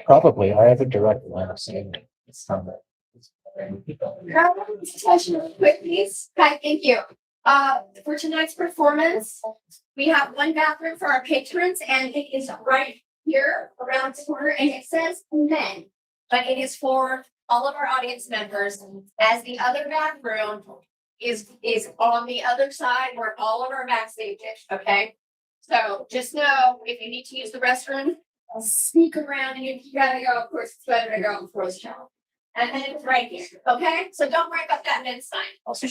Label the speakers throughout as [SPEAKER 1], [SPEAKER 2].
[SPEAKER 1] Probably, I have a direct line of sight.
[SPEAKER 2] Session really quick, please. Hi, thank you. For tonight's performance, we have one bathroom for our patrons, and it is right here around the corner, and it says men, but it is for all of our audience members, as the other bathroom is on the other side where all of our backstage is, okay? So just know if you need to use the restroom, sneak around, and if you gotta go, of course, it's better to go before it's shown. And then it's right here, okay? So don't break up that men's sign. Also,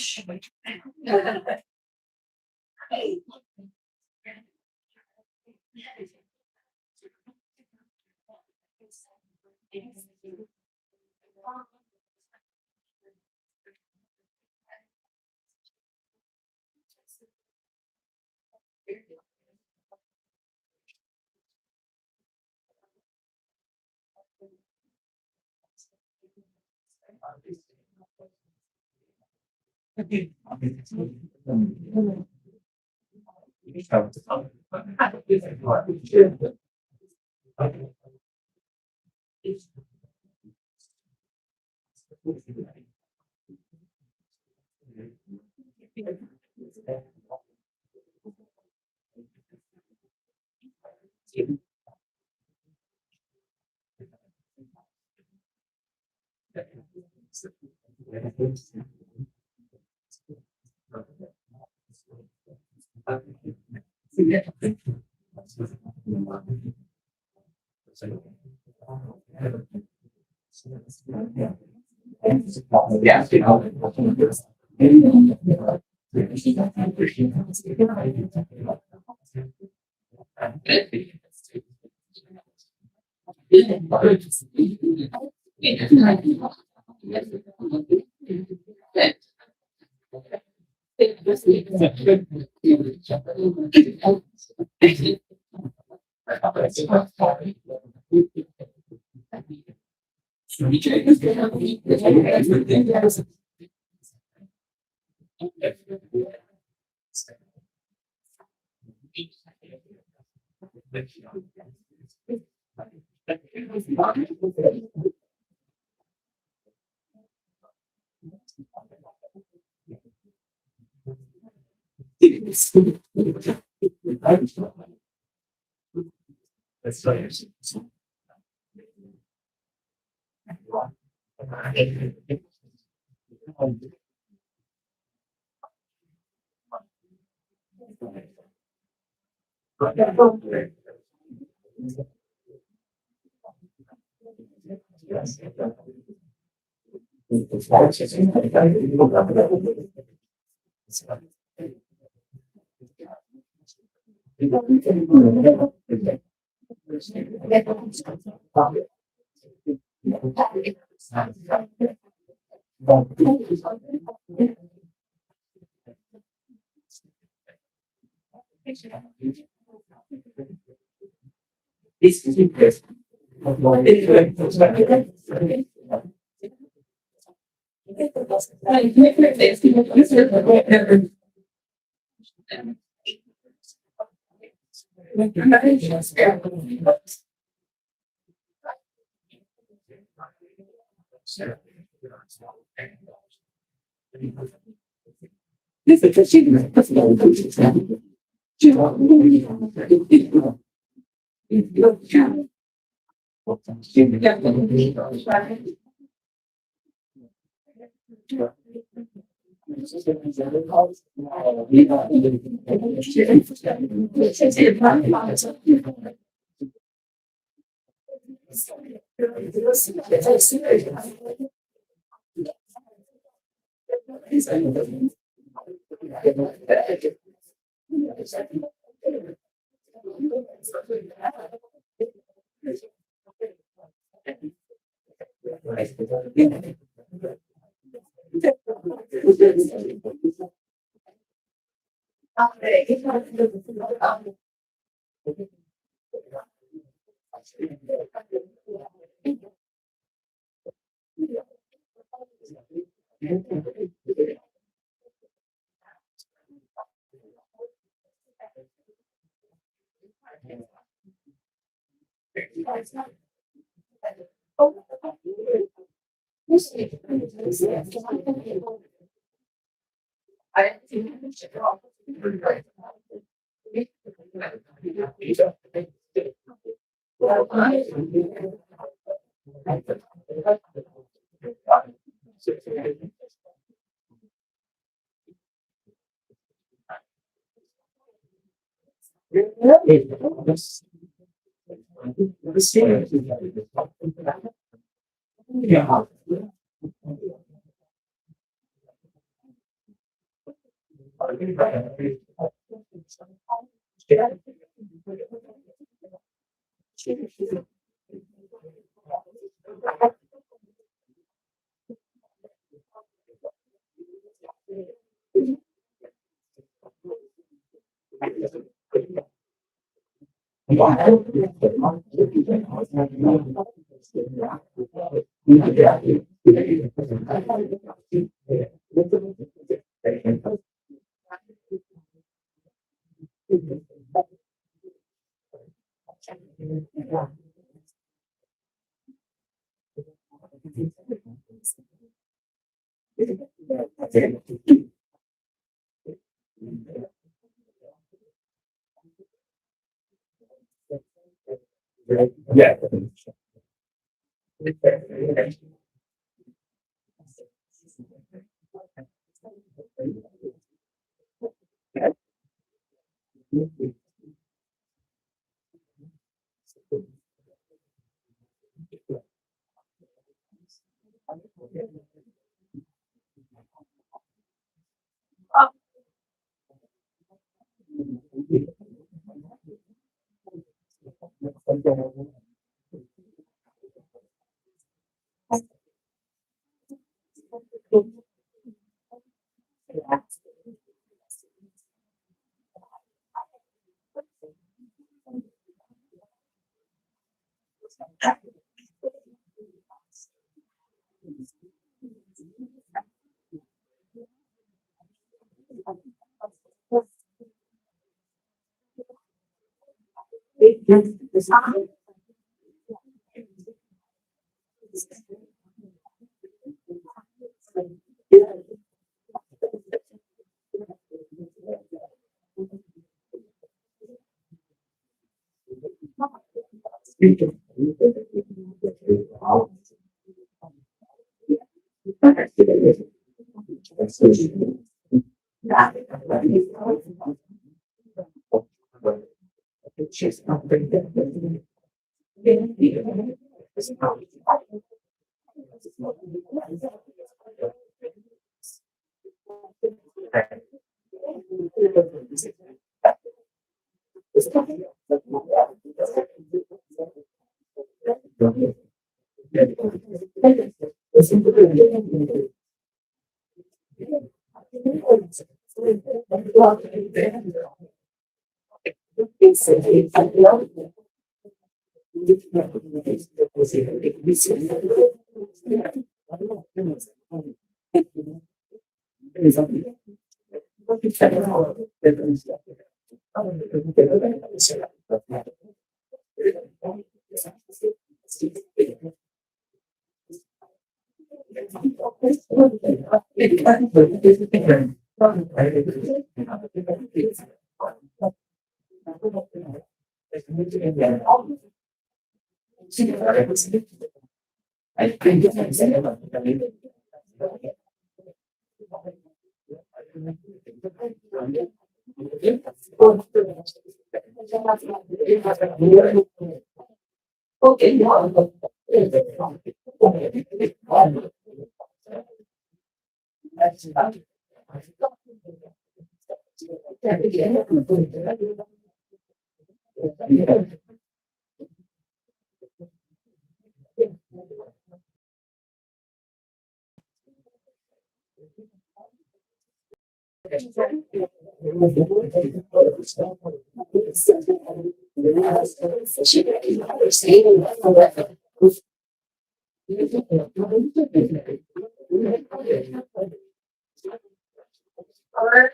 [SPEAKER 2] Or,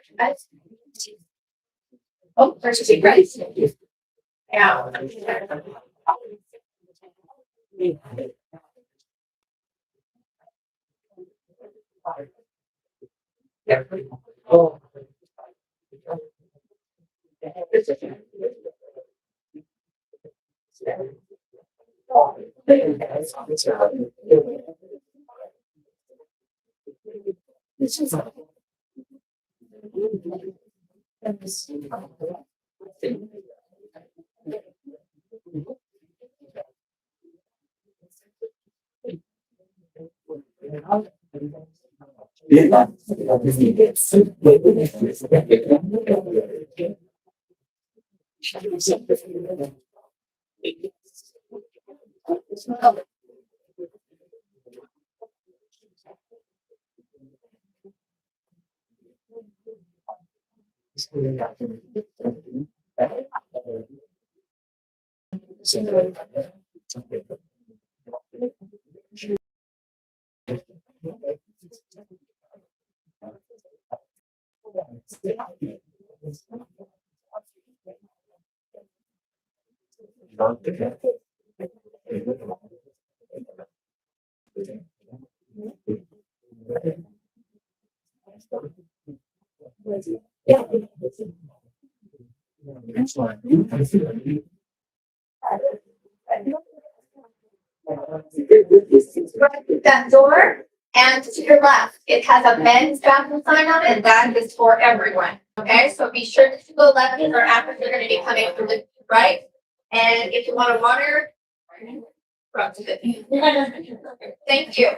[SPEAKER 2] oh, there's a big rice. Yeah. That door, and to your left, it has a men's bathroom sign on it. That is for everyone. Okay, so be sure to go left or after you're going to be coming from the right. And if you want to water, rub to it. Thank you.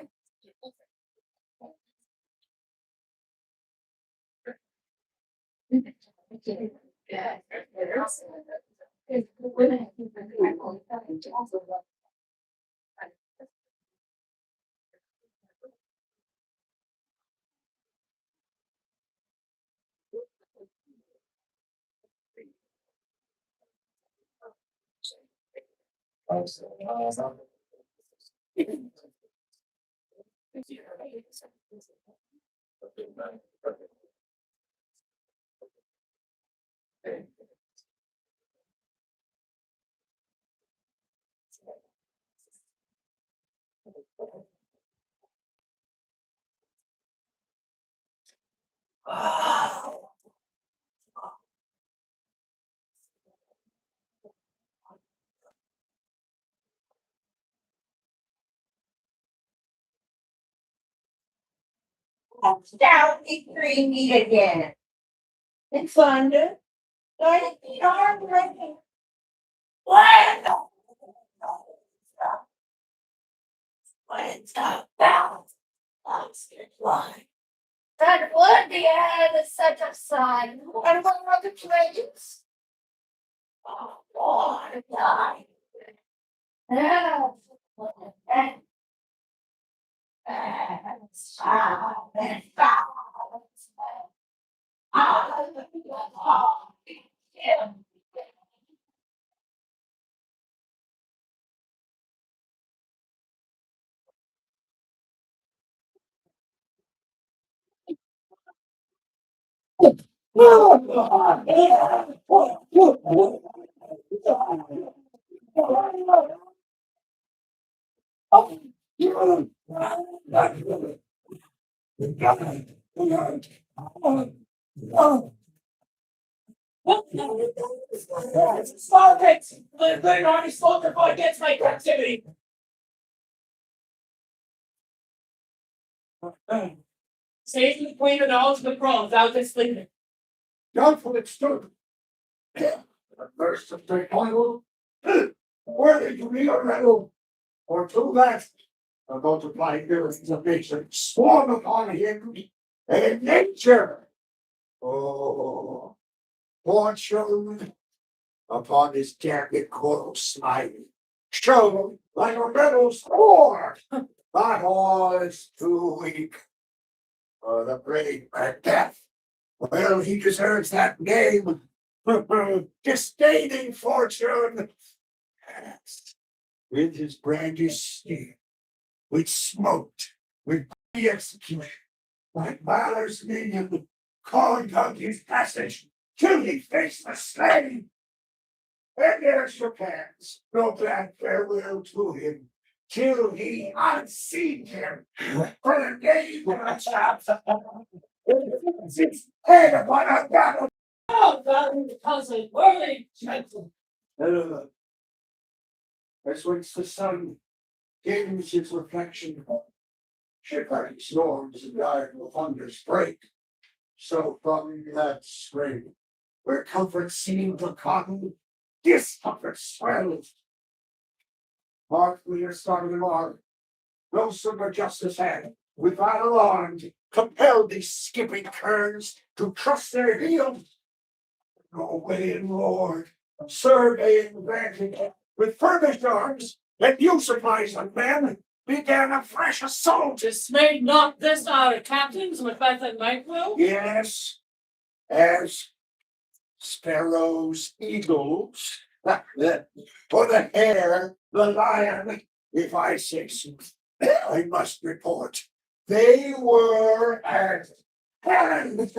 [SPEAKER 3] Down the green meat again. And thunder. I need arm breaking. What? What's up, balance? That's good line.
[SPEAKER 2] That would be a set aside.
[SPEAKER 3] And what are the places? Oh, boy, die.
[SPEAKER 2] Yeah.
[SPEAKER 3] Stop it! They're already spoke before against my captivity. Save the queen and all to the throne without this sleeping.
[SPEAKER 4] Doubtful it stood. The first of the Bible, worthy to be a riddle, or to that, a multiplied millions of nations swarm upon him, and nature, oh, fortune, upon his jagged coral smiling, show like a metal sword, but all is too weak for the great Macbeth. Well, he deserves that name. Disdaining fortune. Yes. With his brandished steel, which smoked, with the execution, like Valor's minion, calling out his passage, till he faced the slain. And there shook hands, no bad farewell to him, till he unseated him for the name of a chap. His head upon a battle.
[SPEAKER 3] Oh, God, cousin, worthy gentle.
[SPEAKER 4] As once the sun gains its reflection, shivering storms and dire thunders break. So from that spring, where comfort seemed forgotten, discomfort swells. Mark we are starting mark. No sooner justice had, without alarm, compelled these skipping kerns to trust their heels. Norwegian lord, surveying vantage with furnished arms and new supplies of men, began a fresh assault.
[SPEAKER 3] Dismayed not this our captains, Macbeth and Michael?
[SPEAKER 4] Yes, as sparrows, eagles, for the hare, the lion, if I say so, I must report. They were at hand.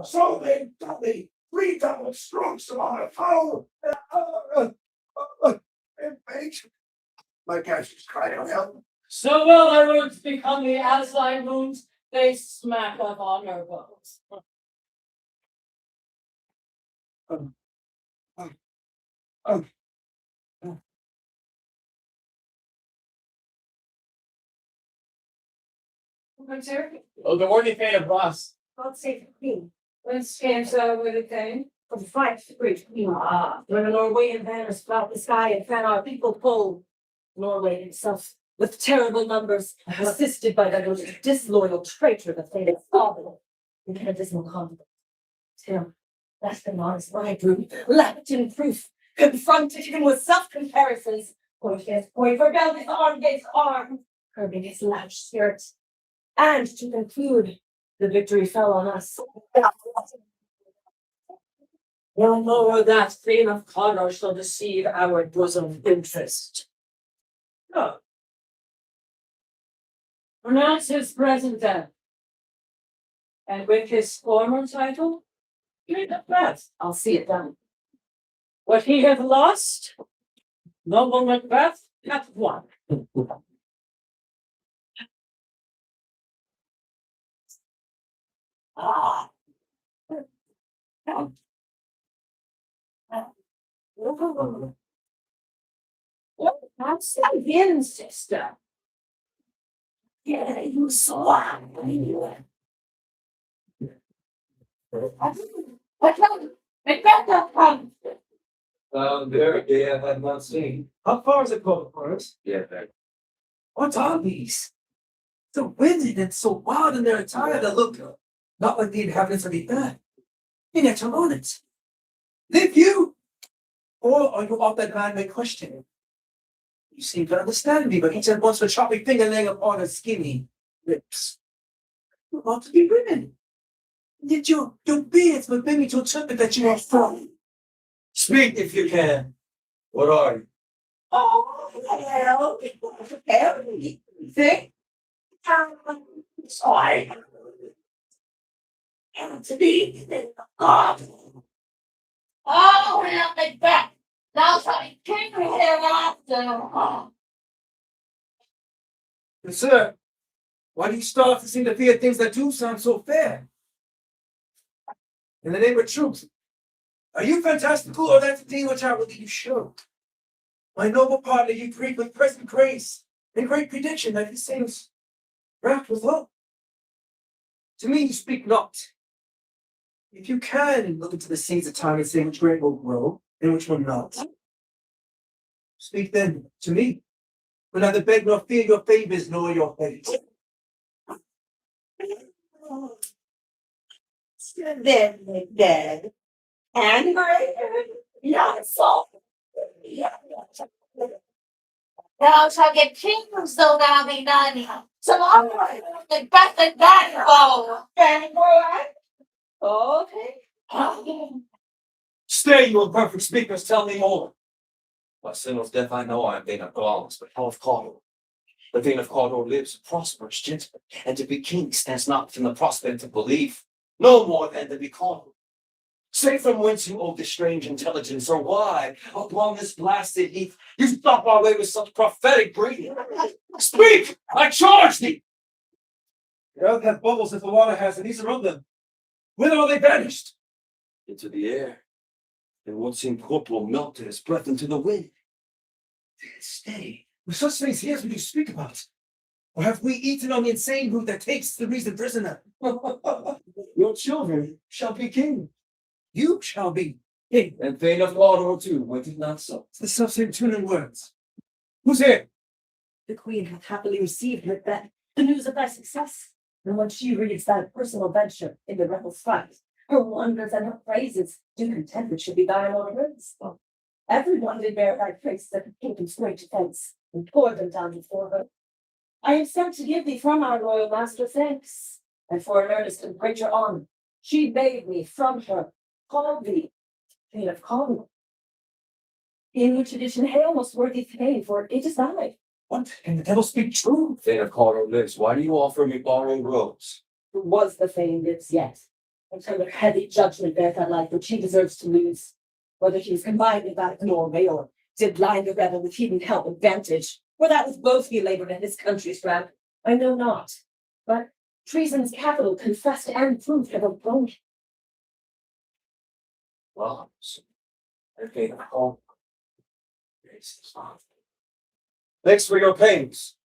[SPEAKER 4] So they redoubled strokes upon a foe. It makes my guys just cry out help.
[SPEAKER 3] So will our roots become the Asline moons, they smack up on our bones. What's here?
[SPEAKER 5] Oh, the worthy fate of Ross.
[SPEAKER 3] God save the queen. Let's stand with the king. From fight the great queen. When the Norwegian banners flout the sky and fan our people pull. Norway itself, with terrible numbers, assisted by that most disloyal traitor, the fated father, in a dismal conflict. Tim, Left him on his bridegroom, lapped in proof, confronted him with self-comparisons, point against point, rebelled his arm against arm, curbing his lavish spirit. And to conclude, the victory fell on us. No more that Thane of Connor shall deceive our bosom interest. No. Pronounce his present death. And with his former title, give it Macbeth. I'll see it done. What he hath lost, noble Macbeth hath won. Ah. What has that been, sister? Yeah, you saw me. Macbeth come.
[SPEAKER 5] Very day I had not seen. How far is it going for us? Yeah, there.
[SPEAKER 6] What are these? So windy and so wild in their attire that look not like the inhabitants of the earth. And yet you're on it. Live you? Or are you off that man may question? You seem to understand me, but each at once a choppy finger laying upon her skinny lips. You ought to be women. Yet your beards would bring me to interpret that you are from.
[SPEAKER 5] Speak if you can. What are you?
[SPEAKER 3] Oh, well, everything. Sorry. And to be God. Oh, well, Macbeth. Now something king hereafter.
[SPEAKER 6] But sir, why do you start to seem to fear things that do sound so fair? In the name of truth, are you fantastical or that thing which outwardly you show? My noble partner, you greet with present grace and great prediction that he sings wrapped with hope. To me you speak not. If you can look into the seeds of time and say which grain will grow and which will not. Speak then to me, will neither beg nor fear your favors nor your fate.
[SPEAKER 3] Then dead and great, not so. Thou shalt get kings, though thou be none. Tomorrow, Macbeth and Banquo. Banquo, okay.
[SPEAKER 6] Stay, you imperfect speakers, tell me more.
[SPEAKER 5] By sin of death I know I am Thane of Gauntless, but how of Cawdor? The Thane of Cawdor lives, prosperous, gentle, and to be king stands not from the prospect of belief, no more than to be called. Say from whence you owe this strange intelligence, or why, upon this blasted heath, you stop our way with such prophetic breathing. Speak! I charge thee!
[SPEAKER 6] The earth hath bubbles as the water has, and these around them. Whither are they vanished?
[SPEAKER 5] Into the air, and once incorporeal melted his breath into the wind.
[SPEAKER 6] Stay. With such things here as we do speak about. Or have we eaten on the insane root that takes the reason prisoner?
[SPEAKER 5] Your children shall be king,
[SPEAKER 6] You shall be king.
[SPEAKER 5] and Thane of Cawdor too, were it not so.
[SPEAKER 6] It's the self-same tune and words. Who's here?
[SPEAKER 3] The queen hath happily received Macbeth the news of thy success. And when she reads thy personal venture in the rebel's fight, her wonders and her praises do contend it should be thine own words. Everyone did bear thy praise at the kingdom's great defense, and pour them down before her. I am sent to give thee from our royal master thanks, and for an earnest and greater honor, she bade me from her call thee Thane of Cawdor. In which edition hail most worthy Thane, for it is thy.
[SPEAKER 6] What? Can the devil speak true?
[SPEAKER 5] Thane of Cawdor lives. Why do you offer me borrowed robes?
[SPEAKER 3] Who was the Thane lives yet, until her heavy judgment bear that life which he deserves to lose. Whether he is combined with that of Norway, or did blind the rebel with hidden help and vantage, or that with both he labored at his country's wrath, I know not. But treason's capital confessed and proved have blown him.
[SPEAKER 5] Well, Thane of Cawdor. Thanks for your pains.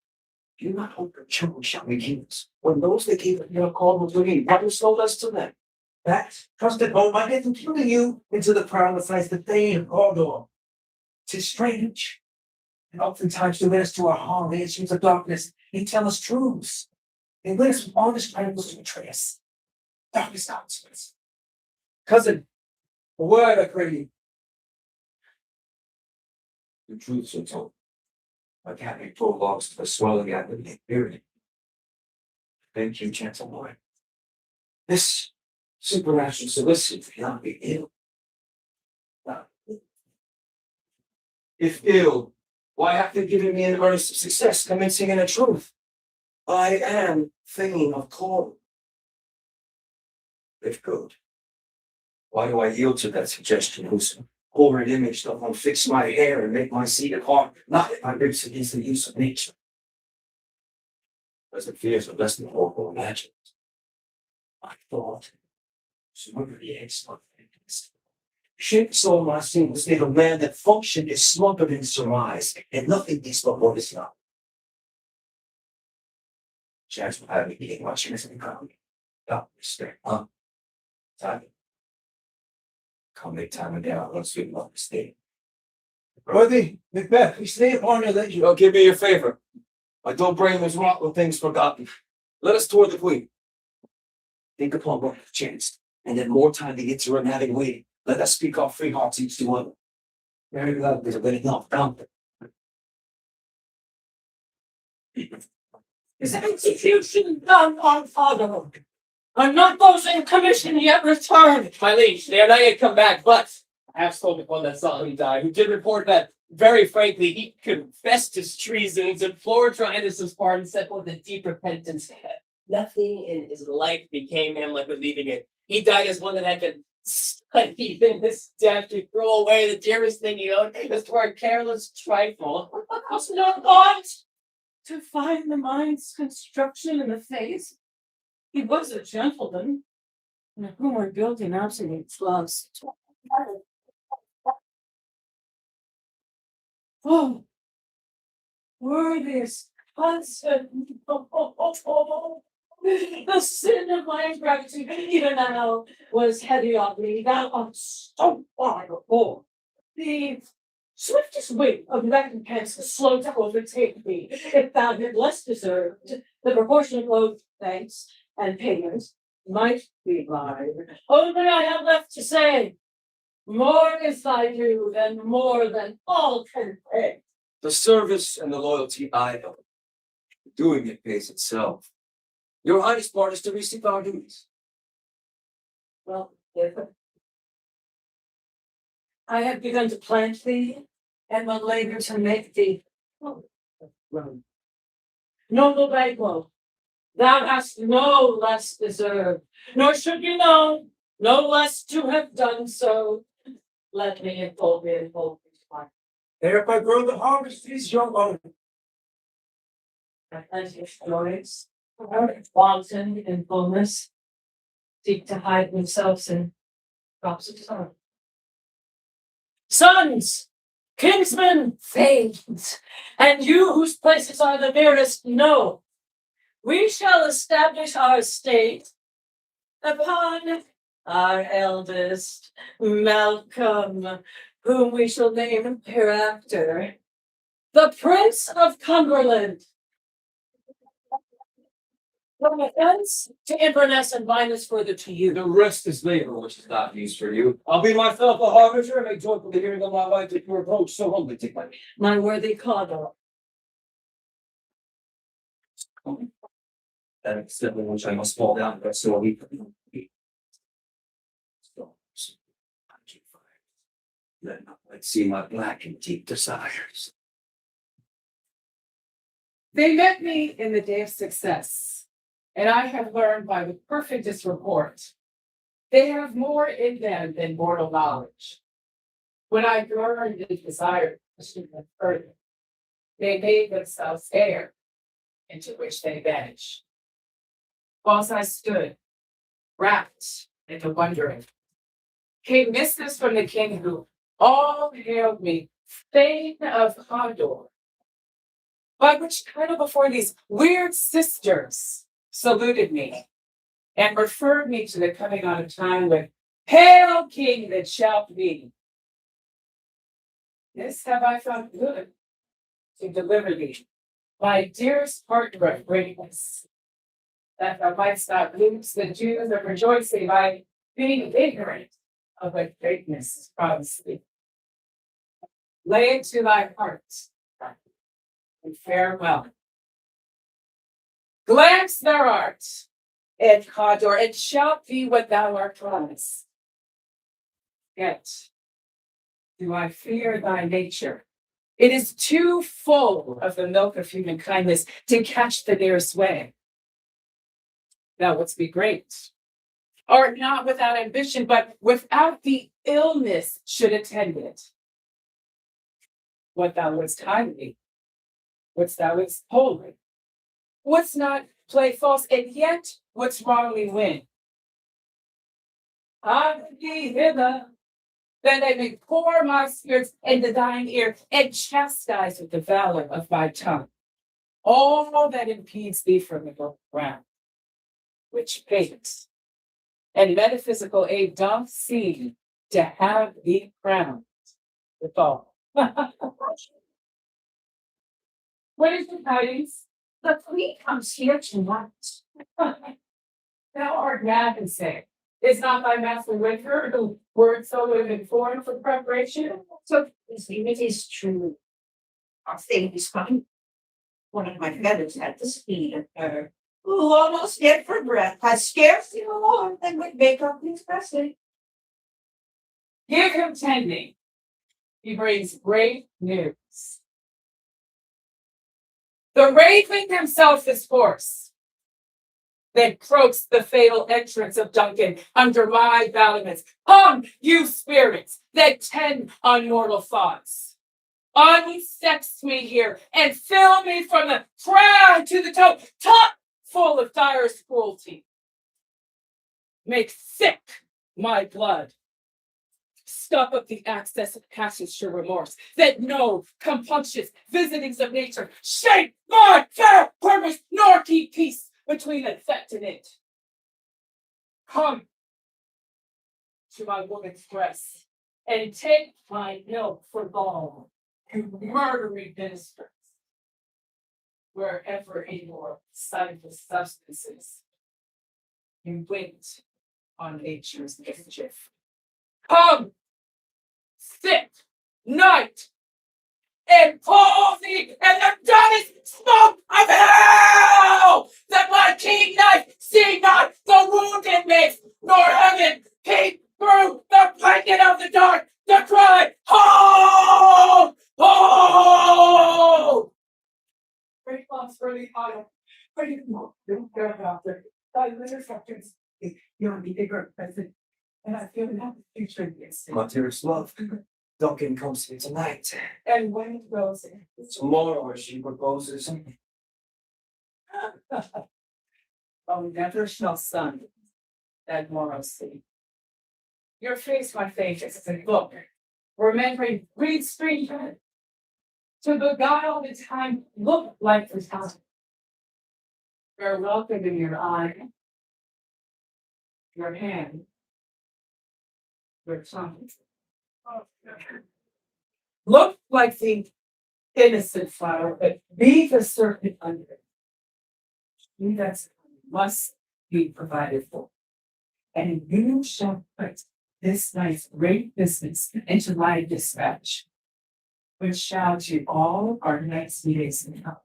[SPEAKER 5] Do not hope your children shall be kings, when those that gave it your call to me, what is no less to them?
[SPEAKER 6] That trusted home might have included you into the perilous lies the Thane of Cawdor. 'Tis strange. And oftentimes to witness to our harm, the issues of darkness, they tell us truths. They win us from honest rivals to betray us. Darkest consequence. Cousin, A word, I pray you.
[SPEAKER 5] The truth so told. I can't be prolonged to the swelling at the period. Thank you, gentle Lord. This supernatural solicitude cannot be ill. If ill, why after giving me an earnest of success, commencing in a truth? I am thinking of call. If good, why do I yield to that suggestion whose horrid image doth unfix my hair and make my seat at heart, not if my ribs against the use of nature? As it fears of less than horrible imagined. I thought, smother the excellent things. Shapes all my single state of man that function is smothered in surmise, and nothing is but what is not. Chance will have me eating my chance in the ground. Don't mistake, huh? Time. Come make time and day out, let's do not mistake.
[SPEAKER 6] Worthy, Macbeth, we stay upon your leisure.
[SPEAKER 5] Oh, give me your favor. My dull brain was wrought with things forgotten. Let us toward the queen. Think upon what hath chanced, and then more time to get to her and having waited. Let us speak our free hearts each to other. Very lovely to let it not down.
[SPEAKER 3] Is execution done on father? Are not those in commission yet returned?
[SPEAKER 7] My liege, they are not yet come back, but I have spoken with one that saw him die, who did report that, very frankly, he confessed his treasons, implored your Highness's pardon, said with a deep repentance. Nothing in his life became him like believing it. He died as one that had been studied in his death to throw away the dearest thing he owned, just for a careless trifle.
[SPEAKER 3] Was not God to find the mind's construction in the face? He was a gentleman, in whom were built in absolute trust. Oh, worthiest husband, the sin of my ingratitude, even now, was heavy on me. Thou art so far before. The swiftest wing of recompense slow to overtake me, if thou had less deserved. The proportionate load of thanks and payment might be mine. Only I have left to say, more is thy due than more than all can pay.
[SPEAKER 5] The service and the loyalty I owe. Doing it pays itself. Your Highness part is to receive our duties.
[SPEAKER 3] Well, if I have begun to plant thee, and will labor to make thee noble Banquo. Thou hast no less deserved, nor should you know, no less to have done so. Let me enfold me.
[SPEAKER 6] Thereby grow the harvest is your own.
[SPEAKER 3] Plenty of stories, wanton in fullness, seek to hide themselves in drops of sun. Sons, kinsmen, thanes, and you whose places are the nearest, know, we shall establish our state upon our eldest, Malcolm, whom we shall name hereafter, the Prince of Cumberland. From offense to Inverness and Vinus further to you.
[SPEAKER 5] The rest is labor, which is not news for you. I'll be myself a harbinger and make joyful the hearing of my wife that you approach so humbly to my
[SPEAKER 3] My worthy Cawdor.
[SPEAKER 5] and simply which I must fall down, but so weak. Then let's see my black and deep desires.
[SPEAKER 7] They met me in the day of success, and I have learned by the perfectest report. They have more in them than mortal knowledge. When I burned the desire to push them further, they made themselves air into which they vanish. Whilst I stood, rapt into wondering, came missives from the king who all hailed me Thane of Condor, by which title before these weird sisters saluted me and referred me to the coming on of time with Hail King that shalt be. This have I found good to deliver thee, my dearest partner of greatness, that thou mightst not lose the Jews of rejoicing by being ignorant of a greatness promising. Lay it to thy heart, and farewell. Glance thou art, and Cador, and shalt be what thou art promised. Yet do I fear thy nature. It is too full of the milk of human kindness to catch the nearest way. Thou wouldst be great, art not without ambition, but without the illness should attend it. What thou wouldst highly, wouldst thou wouldst holy, wouldst not play false, and yet wouldst wrongly win. I thee hither, that I may pour my spirits into thine ear, and chastise with the valor of my tongue all that impedes thee from the ground, which fate and metaphysical aid doth seem to have thee crowned withal. What is the tidings? The queen comes here tonight. Thou art mad and say, is not thy master with her, who word so informed for preparation?
[SPEAKER 3] So, it is true. Our thing is coming. One of my feathers had the speed of her, who almost dead for breath, has scarcely more than would make up his message.
[SPEAKER 7] Give him tending. He brings great news. The raven himself is hoarse, then croaks the fatal entrance of Duncan under my battlements. Come, you spirits that tend on mortal thoughts. Unsex me here and fill me from the crown to the toe, top full of direst cruelty. Make thick my blood. Stop up the access of passage to remorse, that no compunctious visitings of nature shape my fair purpose, nor keep peace between effect and it. Come to my woman's breast, and take my milk for balm, you murdering ministers, wherever in your sightless substances you wait on nature's mischief. Come, thick night, and pour thee and the dullest smoke of hell, that my keen knife see not the wounded makes, nor heaven peep through the blanket of the dark, the cry, hold, hold. Great loss for the autumn, but you don't care about it. Thy little seconds, you're the ignorant peasant. And I feel that the future is.
[SPEAKER 5] My dearest love, Duncan comes to me tonight.
[SPEAKER 7] And when it goes in.
[SPEAKER 5] Tomorrow, as she proposes.
[SPEAKER 7] Oh, never shall sun that morrow see. Your face, my face, is a look, remembering Green Street. To beguile the time, look like the time. Your welcome in your eye, your hand, your tongue. Look like the innocent flower, but be the serpent under it. He that must be provided for. And you shall put this night's great business into my dispatch, which shall to all our night's days and help.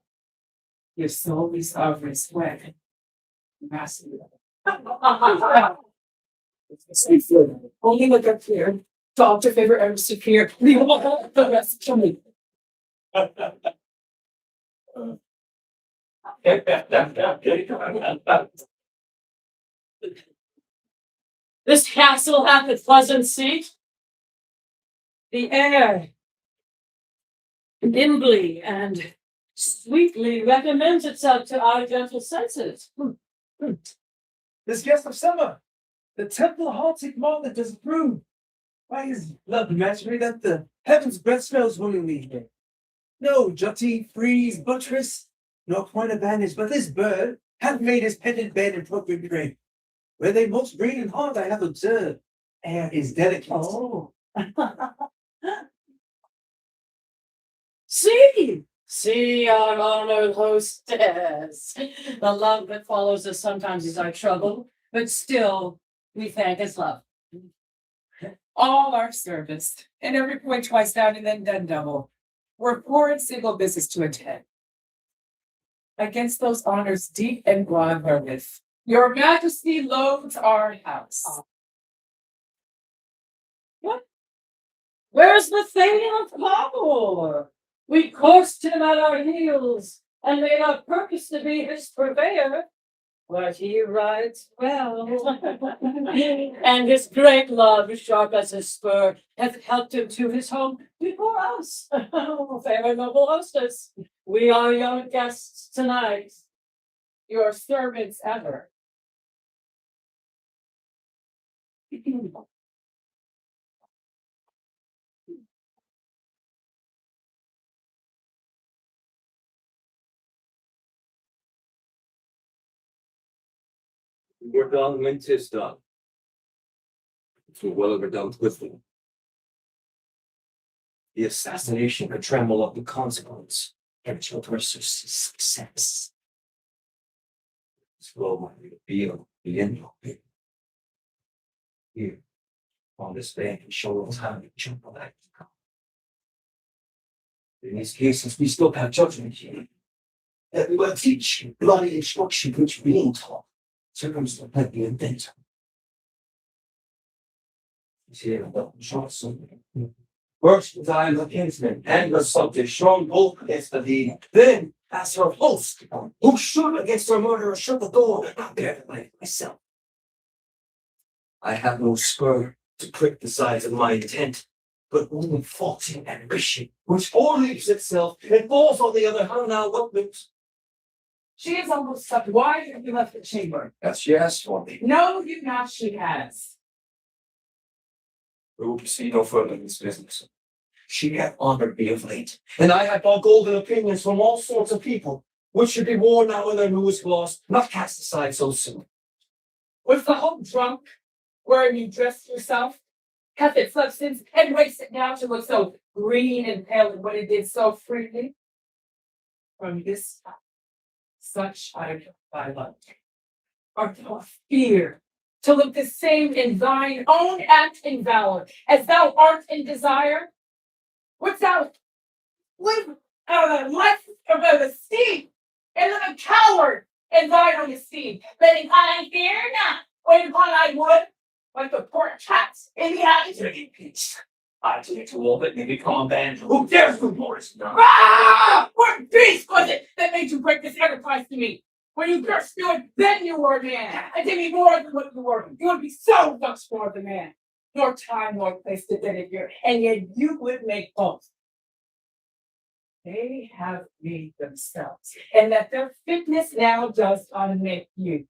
[SPEAKER 7] Your soul is sovereign sweat. Master. Only look up here. Talk to favorite ever superior. Leave all the rest to me. This castle hath a pleasant seat. The air nimbly and sweetly recommends itself to our gentle senses.
[SPEAKER 6] This guest of summer, the temple haunted mother does approve. Why is love imaginary that the heavens breath smells willingly here? No jutty, frieze, buttress, nor point of vantage, but this bird hath made his pendant bed in appropriate grave. Where they most breed and haunt, I have observed, air is delicate.
[SPEAKER 7] Oh. See our honored hostess. The love that follows us sometimes is our trouble, but still we thank as love. all our service, and every point twice down and then done double. We're poor and single business to attend. Against those honors deep and broad wherewith, your majesty loads our house.
[SPEAKER 3] What? Where's the thing of palpable? We coursed him at our heels and made our purpose to be his purveyor. But he rides well. And his great love, sharp as his spur, hath helped him to his home before us. Fair and noble hostess, we are your guests tonight.
[SPEAKER 7] Your servants ever.
[SPEAKER 5] We're done when 'tis done. We're well overdone quickly. The assassination could tremble up the consequence and children success. This blow might reveal the end of it. Here, on this bank, and show us how to jump on that. In these cases, we still have judgment here. That we will teach bloody instruction which being taught. Circumstance like the inventor. First, as I am the kinsman and the subject, strong both against the deed. Then, as her host, who should against her murderer shut the door, not dare to blame myself. I have no spur to prick the sides of my intent, but only faulty ambition, which overleaps itself and falls on the other hand. Now, what makes?
[SPEAKER 7] She is almost up. Why have you left the chamber?
[SPEAKER 5] As she asked for me.
[SPEAKER 7] No, you not, she has.
[SPEAKER 5] We will proceed no further in this business. She hath honored me of late, and I have bought golden opinions from all sorts of people, which should be worn now in their newest gloss, not cast aside so soon.
[SPEAKER 7] Was the whole drunk wherein you dressed yourself? Hath it substance and wasted now to look so green and pale as what it did so freely? From this time, such I love. Art thou a fear to look the same in thine own act in valor as thou art in desire? Wouldst thou live out of the life of the esteem and live a coward in thine own esteem, letting I fear not, when upon I would, like the poor cats in the attitude in peace.
[SPEAKER 5] I take to all that may become a band. Who dares to Morris now?
[SPEAKER 7] Ah! What beast was it that made you break this enterprise to me? When you first knew it, then you were a man. And to be more than what you were. You would be so much more than a man. Nor time nor place to fit it here. And yet you would make both. They have made themselves. And that their fitness now does unmake you.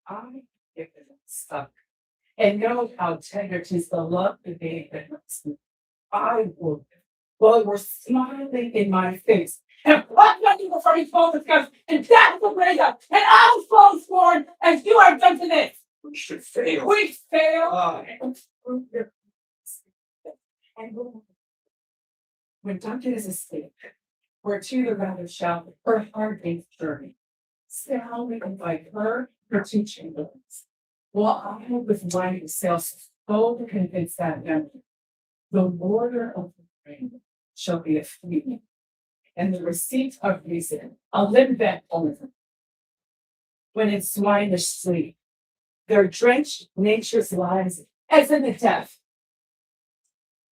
[SPEAKER 7] I give it a suck. And know how tender 'tis the love that they makes me. I would. Well, it were smiling in my face. And what my people from each phone discuss, and that will raise up, and I'll fall scorn as you are done to this.
[SPEAKER 5] We should fail.
[SPEAKER 7] We fail. And when Duncan is asleep, where to the rather shall her heart-based journey, shall we invite her two chamberlains. While I with mine self so convinced that the warder of the brain shall be a flea, and the receipt of reason a limbeck only. When in swinish sleep, their drenched nature's lies as in the death.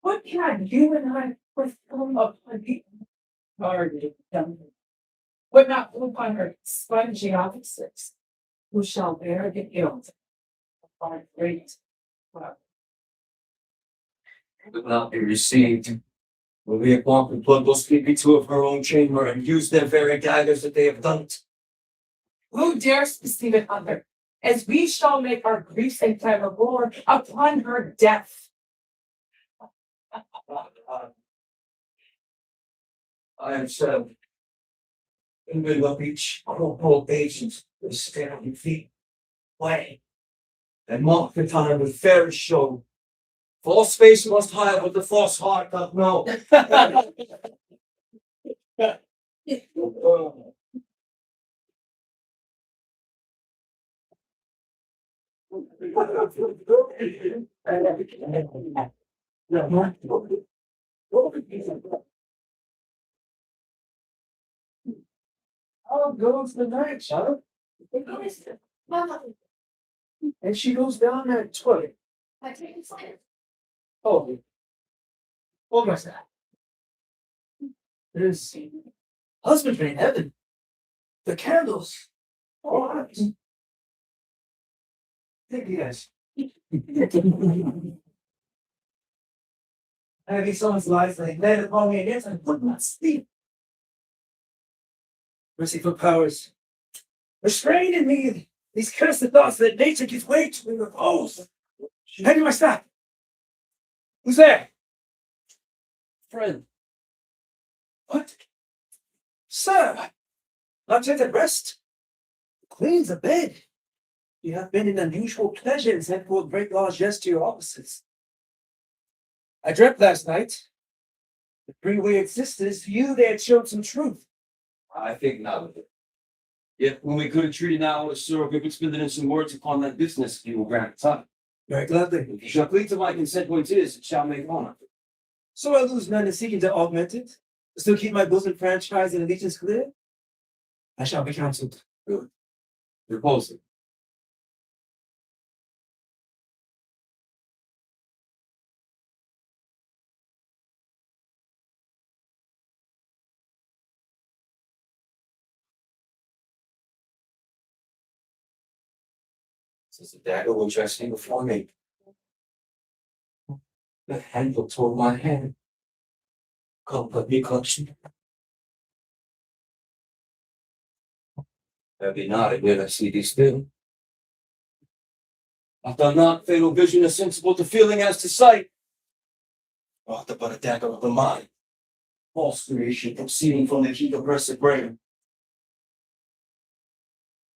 [SPEAKER 7] What can you and I perform upon the guarded dungeon? Would not look on her spongy officers, who shall bear the guilt of our great love.
[SPEAKER 5] Will not be received. Will we appoint and plug those sleepy two of her own chamber and use their very daggers that they have done it?
[SPEAKER 7] Who dares deceive another, as we shall make our griefs and clamor roar upon her death?
[SPEAKER 5] I am said. In the middle of each corporal patience with standing feet, way, and mark the time with fairest show. False face must hide what the false heart doth know.
[SPEAKER 6] How goes the night, child?
[SPEAKER 2] Mama,
[SPEAKER 6] And she goes down that toilet.
[SPEAKER 2] I take it later.
[SPEAKER 6] Oh, what was that? There's husbandry in heaven. The candles. All right. Thank you guys. I have these songs lies like land upon me against I would not sleep. Merciful powers. Restrain in me these cursed thoughts that nature gives way to in repose. How do I stop? Who's there? Friend. What? Sir, not yet at rest. The Queen's abed. You have been in unusual pleasures and will great largesse to your offices. I dreamt last night. The three weird sisters, you they had showed some truth.
[SPEAKER 5] I think not of it. Yet when we could have treated now, sir, we could spend it in some words upon that business, you will grant time.
[SPEAKER 6] Very gladly.
[SPEAKER 5] If you shall plead to my consent when it is, it shall make honor.
[SPEAKER 6] So I lose none in seeking to augment it. Still keep my bosom franchise and allegiance clear. I shall be counseled.
[SPEAKER 5] Good. Repose it. This is the dagger which I see before me. The handle toward my hand. Comfort me, clutching. There be not, and yet I see thee still. Art thou not, fatal vision, as sensible to feeling as to sight? Art thou but a dagger of the mind? False creation proceeding from the heat oppressive brain.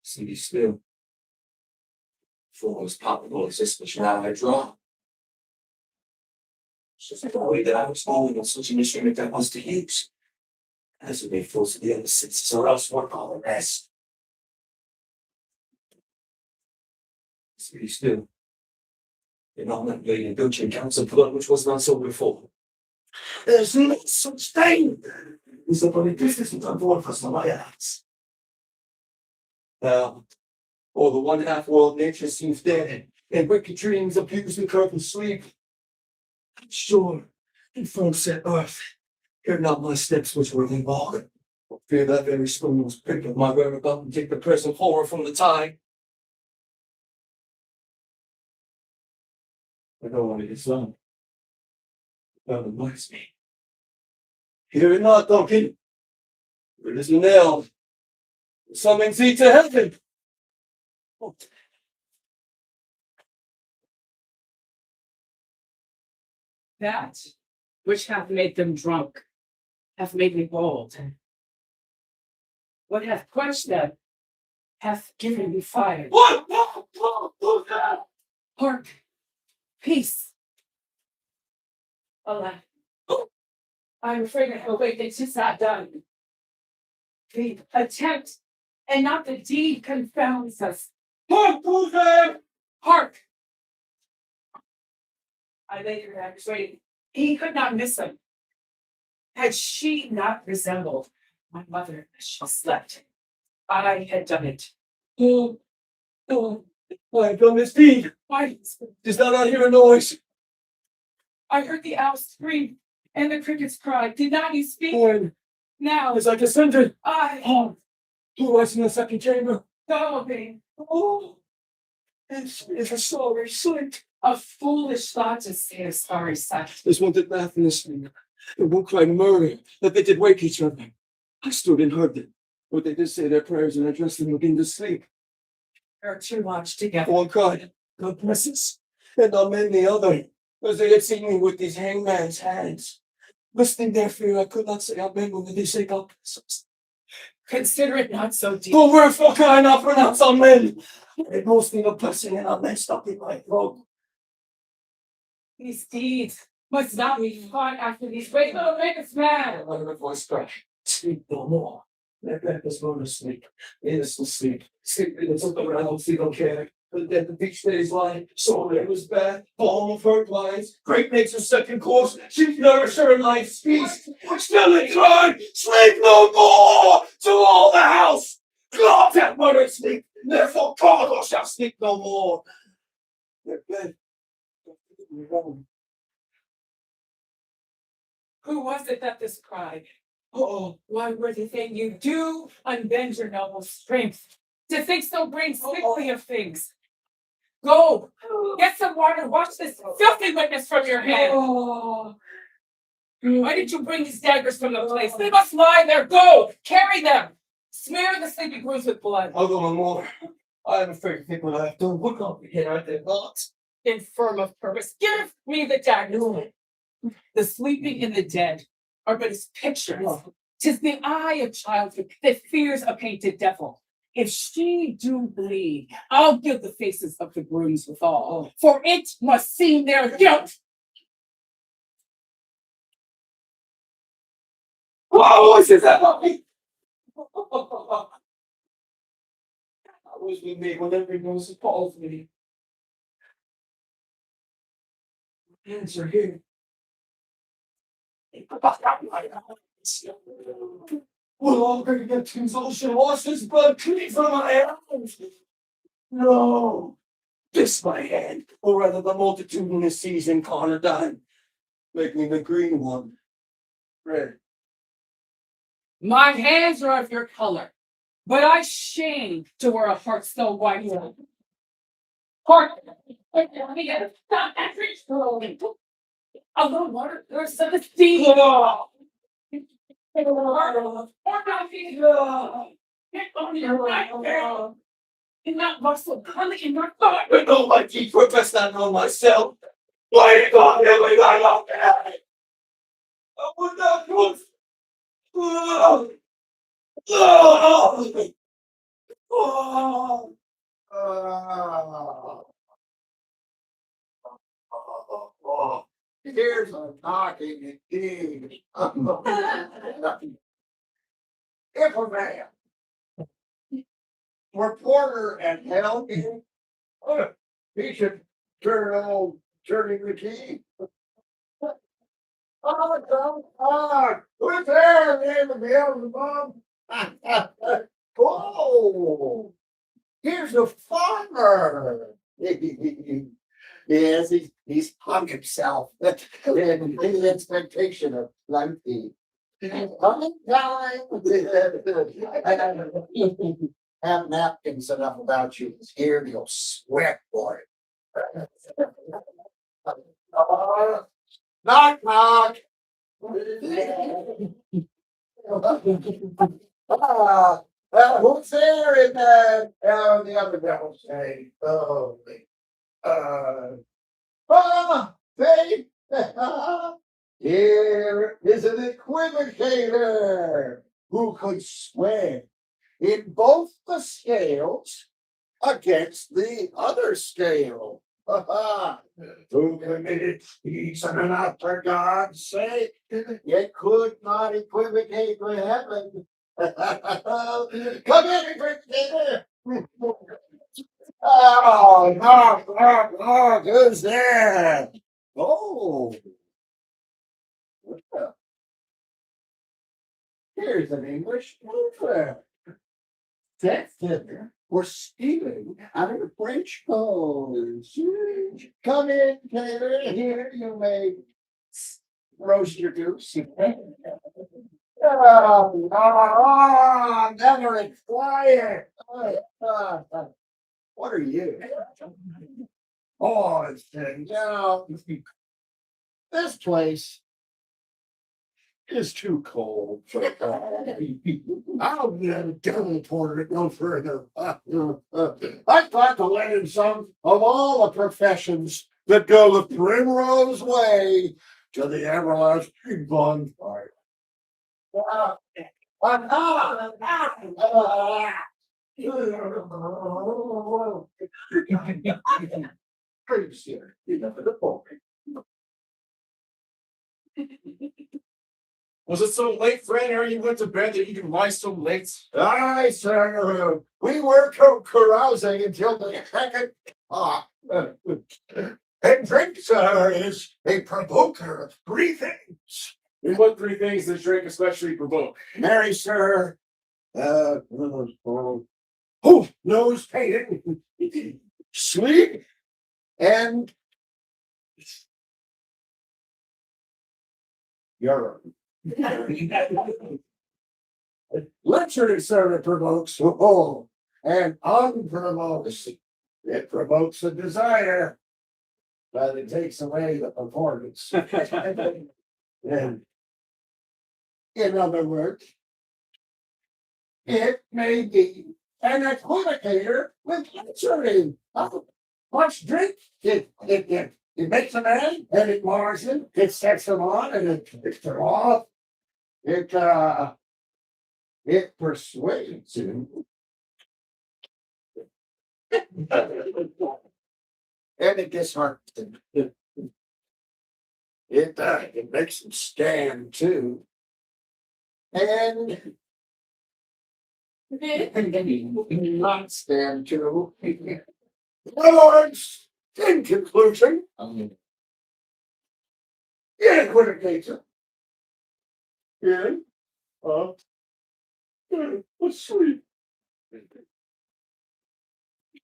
[SPEAKER 5] See thee still. Form is palpable as this which now I draw. So the way that I was born in such an instrument I was to use, as it may full to the other senses, or else work all the rest. See still. In all that blade and guilty accounts of blood which was not so before. There's no such thing. It's a bloody business which I'm born for some my eyes. Now, all the one half world nature seems dead, and wicked dreams abuse the curtain sleep. Sure, in firm set earth, hear not my steps which were they walk. Fear that very spoon was pricked of my whereabout and take the present horror from the tide. I don't want it is done. God advise me. Hear it not, Duncan. It is a nail. Summons thee to heaven. Oh.
[SPEAKER 7] That which hath made them drunk hath made me bold. What hath quenched them hath given me fire.
[SPEAKER 5] What?
[SPEAKER 7] Hark! Peace! Alas, I am afraid I have awakened, 'tis not done. The attempt and not the deed confounds us. Hark! I later had persuaded he could not miss him. Had she not resembled my mother as she slept, I had done it.
[SPEAKER 5] Oh, I have done this deed.
[SPEAKER 7] Why?
[SPEAKER 5] Does thou not hear a noise?
[SPEAKER 7] I heard the owl scream and the crickets cry. Did not you speak?
[SPEAKER 5] When?
[SPEAKER 7] Now
[SPEAKER 5] As I descended.
[SPEAKER 7] I
[SPEAKER 5] Oh, who was in the second chamber?
[SPEAKER 7] follow me.
[SPEAKER 5] Oh, this is a sorry sight.
[SPEAKER 7] A foolish thought to say a sorry sight.
[SPEAKER 5] This one did laugh in the sleep. And one cried murder, that they did wake each other. I stood and heard them. But they did say their prayers and addressed them again to sleep.
[SPEAKER 7] Her two watched together.
[SPEAKER 5] One cried, God bless us, and amen the other, as they had seen me with these hangman's hands. Listening their fear, I could not say amen when they say God bless us.
[SPEAKER 7] Consider it not so deep.
[SPEAKER 5] But wherefore can I not pronounce amen? It must be a blessing, and amen stuck in my throat.
[SPEAKER 7] These deeds must not be fought after these great little makers mad.
[SPEAKER 5] Let her voice crash. Sleep no more. Let us go to sleep. Innocent sleep. Sleep in the took around, see no care. But then the beach stays lying, so it was bad, ball of her lines, great makes her second course, she's nourished her life's feast, still inclined, sleep no more, to all the house, God hath murdered sleep, therefore God shall sleep no more. They're dead.
[SPEAKER 7] Who was it that this cried?
[SPEAKER 5] Oh,
[SPEAKER 7] Why worthy thing you do unbend your noble strength. To think so brings sickly of things. Go, get some water, wash this filthy witness from your hand.
[SPEAKER 5] oh.
[SPEAKER 7] Why did you bring these daggers from the place? They must lie there. Go, carry them. Smear the sleepy grooves with blood.
[SPEAKER 5] I'll go no more. I am afraid to think what I have done. What comprehend I did not.
[SPEAKER 7] Infirm of purpose, give me the daggers. The sleeping and the dead are but as pictures. 'Tis the eye of childhood that fears a painted devil. If she do bleed, I'll give the faces of the grooms withal, for it must seem their guilt.
[SPEAKER 5] Oh, is that happy? I was with me when everyone was appalled me. Hands are here. Will all bring get convulsion, wash this blood clean from my hands? No. This my hand, or rather the multitudinous seas in Conradine. Make me the green one. Red.
[SPEAKER 7] My hands are of your color, but I shame to wear a heart so white. Heart, a little water, there's some steam. Get on your right there. In that muscle, curly in your thought.
[SPEAKER 5] I know my teeth were best I know myself. Why God every night out there? I would not go. Oh, oh, oh,
[SPEAKER 4] Oh, here's a knocking indeed. If a man reporter and hell, he should turning the key. Who's there? Name of Beelzebub? Oh, here's the farmer. Yes, he's hung himself in expectation of plenty. Coming time. Have napkins enough about you. Here you'll sweat for it. Knock, knock. Who's there in the other devil's say? Oh, babe. Here is an equivocator who could swear in both the scales against the other scale. Who committed treason enough for God's sake, yet could not equivocate with heaven. Come in, equivocator. Oh, knock, who's there? Oh. Here's an English blueprint. That dinner we're stealing out of the French coast. Come in, Taylor. Here you may roast your goose. Never quiet. What are you? Oh, it's this place is too cold for I'll teleport it no further. I thought to let in some of all the professions that go the primrose way to the everlasting bonfire. Crazy, enough of the book.
[SPEAKER 6] Was it so late, friend, ere you went to bed that you can lie so late?
[SPEAKER 4] Aye, sir, we were carousing until the second. And drink, sir, is a provoker of three things.
[SPEAKER 6] And what three things does drink especially provoke?
[SPEAKER 4] Marry, sir, nose painting, sleep, and urine. Luxury, sir, it provokes, and unprovokes. It provokes a desire, but it takes away the performance. And in other words, it may be an equivocator with luxury. Much drink, it makes a man and it mars him, it sets him on and it takes him off. It persuades him. And it disheartens him. It makes him stand too. And not stand too. Lords, in conclusion, it equivocates him. Sleep.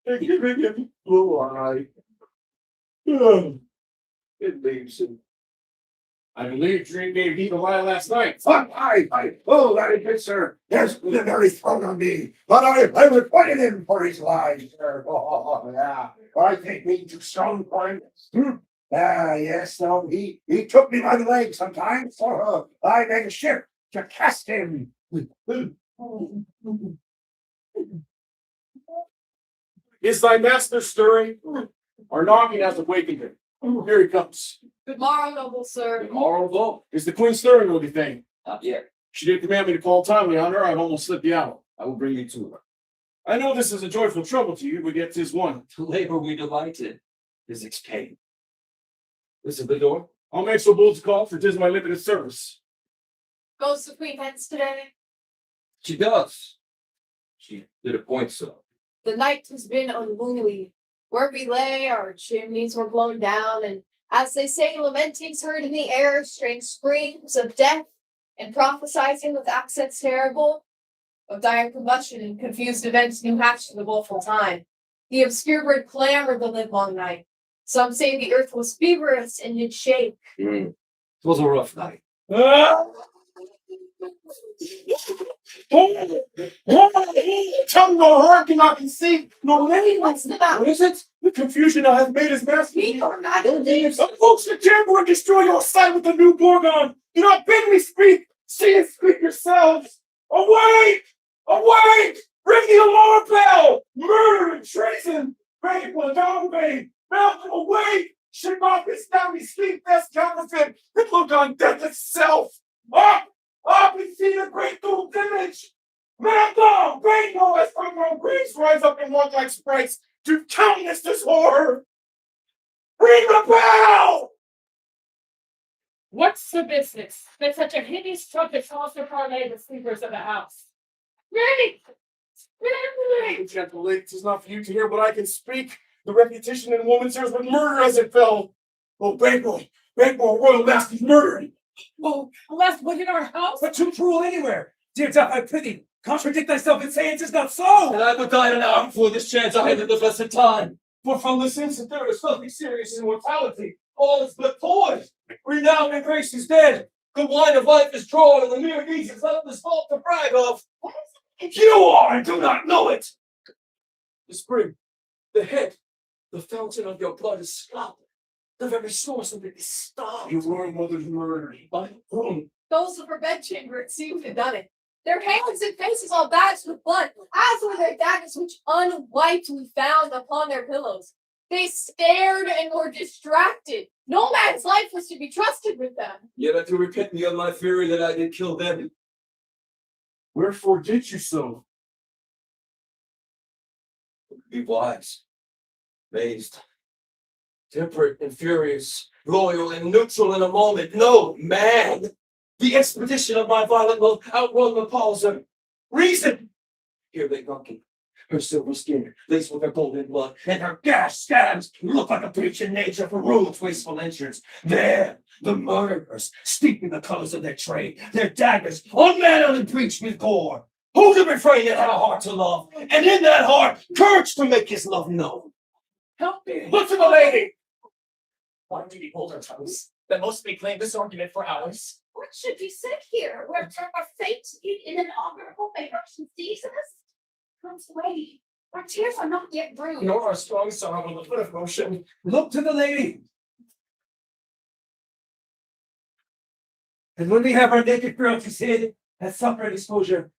[SPEAKER 4] And giving him blue eye. It leaves him.
[SPEAKER 6] I believe Dream gave you the lie last night.
[SPEAKER 4] That is good, sir. Yes, the very thrown on me. But I requited him for his lies, sir. Yeah. I think me too strong for him. Yes, no, he took me by the leg sometimes. So I made a shift to cast him.
[SPEAKER 6] Is thy master stirring? Our knocking has awakened him. Here he comes.
[SPEAKER 8] Good morrow, noble sir.
[SPEAKER 6] Tomorrow, is the queen stirring, or do you think?
[SPEAKER 5] Not yet.
[SPEAKER 6] She did command me to call timely on her. I've almost slipped the hour.
[SPEAKER 5] I will bring you to her.
[SPEAKER 6] I know this is a joyful trouble to you, but yet 'tis one.
[SPEAKER 5] To labor we delight in. Physics pain. This is the door.
[SPEAKER 6] I'll make so bold to call, for 'tis my limited service.
[SPEAKER 8] Goes the queen hence today.
[SPEAKER 5] She does. She did appoint so.
[SPEAKER 8] The night has been unruly. Where we lay, our chimneys were blown down, and as they say, lamentings heard in the air, strange screams of death, and prophesizing with accents terrible, of dire combustion and confused events new hatched in the woeful time. The obscure bird clamored the livelong night. Some say the earth was feverish and did shake.
[SPEAKER 5] It was a rough night.
[SPEAKER 6] Tongue no hearken, I can see no name.
[SPEAKER 8] What's the matter?
[SPEAKER 6] What is it? The confusion I have made is master.
[SPEAKER 8] Me or not, indeed.
[SPEAKER 6] Some folks that chamber and destroy your sight with the new Gorgon. Do not bid me speak. See and speak yourselves. Awake! Awake! Ring the alarm bell! Murder and treason! Rape and unpaid! Malcolm, awake! Shake off this downy sleep that's counterfeit and look on death itself! Up! Up and see the great gold image! Malcolm! Venmo as from our graves rise up and walk like sprites to countenance this horror! Ring the bell!
[SPEAKER 7] What's the business that such a hideous trumpet calls to parlay the sleepers of the house? Ready! Ready!
[SPEAKER 6] Gentle lady, 'tis not for you to hear, but I can speak. The repetition in woman's ears with murder as it fell. Oh, Banquo, royal master's murdering.
[SPEAKER 7] Oh, left one in our house?
[SPEAKER 6] But too cruel anywhere. Dear death, I pity. Contradict thyself and say it is not so.
[SPEAKER 5] And I would die an hour before this chance I had in the blessed time.
[SPEAKER 6] For from this instant there is something serious in mortality. All is but poise. Renown and grace is dead.
[SPEAKER 5] The wine of life is drawn, and the mere deeds is not this fault to brag of.
[SPEAKER 6] You are and do not know it. The spring, the head, the fountain of your blood is stopped. The very source of it is stopped. Your royal mother's murdered. By whom?
[SPEAKER 8] Those of her bedchamber, it seemed, had done it. Their hands and faces all batched with blood, as were their daggers, which unwiped we found upon their pillows. They stared and were distracted. No man's life was to be trusted with them.
[SPEAKER 5] Yet I do repent me of my fury that I did kill them.
[SPEAKER 6] Wherefore did you so?
[SPEAKER 5] Be wise, amazed, temperate and furious, loyal and neutral in a moment. No man The expedition of my violent will outrun the pause of reason. Here they drunken. Her silver skin laced with her golden blood, and her gashed scabs look like a breach in nature for rules, wasteful insurance. There, the murderers, steeping the colors of their trade, their daggers, unmannerly breached with gore. Who could refrain yet had a heart to love, and in that heart, courage to make his love known?
[SPEAKER 7] Help me.
[SPEAKER 5] Look to the lady!
[SPEAKER 7] Why do we hold our tongues? That most we claim this argument for hours.
[SPEAKER 2] What should be said here? Where our fate in an honorable manner sees us? Comes away. Our tears are not yet brewed.
[SPEAKER 7] Nor our strong sorrow on the foot of motion.
[SPEAKER 6] Look to the lady. And when we have our naked frailties hid at supper and exposure,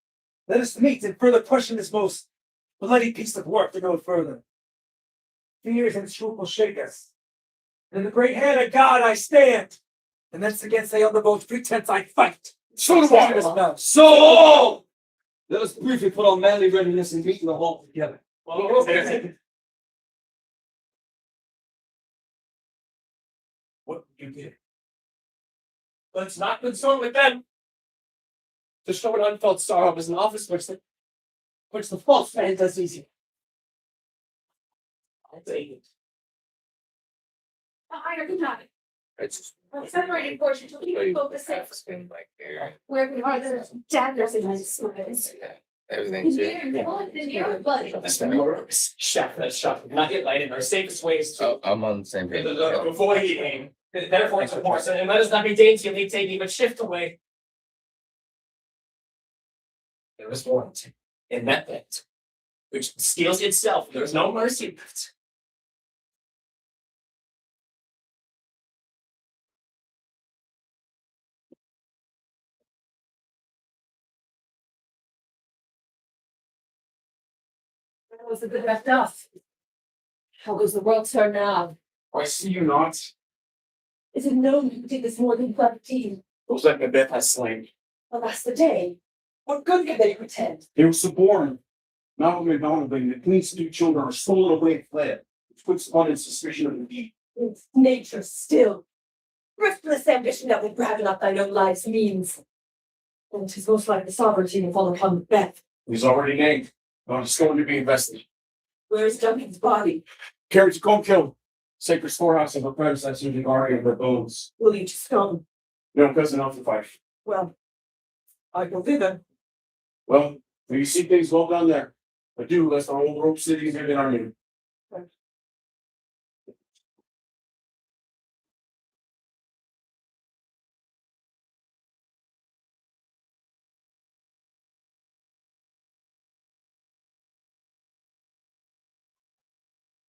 [SPEAKER 6] let us meet and further question this most bloody piece of work to go further. Fears and scruples shake us. In the great hand of God I stand, and that's against the undermost pretense I fight.
[SPEAKER 5] So do I. So let us briefly put on manly readiness and meet in the hall together.
[SPEAKER 7] What you did. Let's not concern with them. To show an unfelt sorrow is an office which the false man does easy. I'll take it.
[SPEAKER 2] I do not.
[SPEAKER 5] It's
[SPEAKER 2] Separated portion to keep focus safe. Where we are the daggers in his smiles.
[SPEAKER 5] everything's
[SPEAKER 7] Chef, that's shop. Not get light in our safest ways to
[SPEAKER 1] I'm on the same page.
[SPEAKER 7] avoid eating. Therefore, it's important, and let us not be daintily taking, but shift away. There is warranty in that bit, which steals itself. There is no mercy left.
[SPEAKER 3] That was a bit left off. How goes the world turn now?
[SPEAKER 5] I see you not.
[SPEAKER 3] Is it known you did this more than 13?
[SPEAKER 5] Those that Macbeth has slain.
[SPEAKER 3] Well, that's the day. What good can they pretend?
[SPEAKER 9] They were suborned. Malcolm and Donovan, the queen's two children are stolen away and fled, which puts one in suspicion of the deed.
[SPEAKER 3] It's nature still. Thriftless ambition that will bragging up thine own life's means. And 'tis most like the sovereignty will fall upon Macbeth.
[SPEAKER 9] He's already named. Now it's going to be invested.
[SPEAKER 3] Where is Duncan's body?
[SPEAKER 9] Carried to Conkill, sacred storehouse of her predecessor, the guardian of her bones.
[SPEAKER 3] Will you to stone?
[SPEAKER 9] No cousin of the fight.
[SPEAKER 3] Well, I go thither.
[SPEAKER 9] Well, when you see things well done there, but do lest our old rope cities in our new.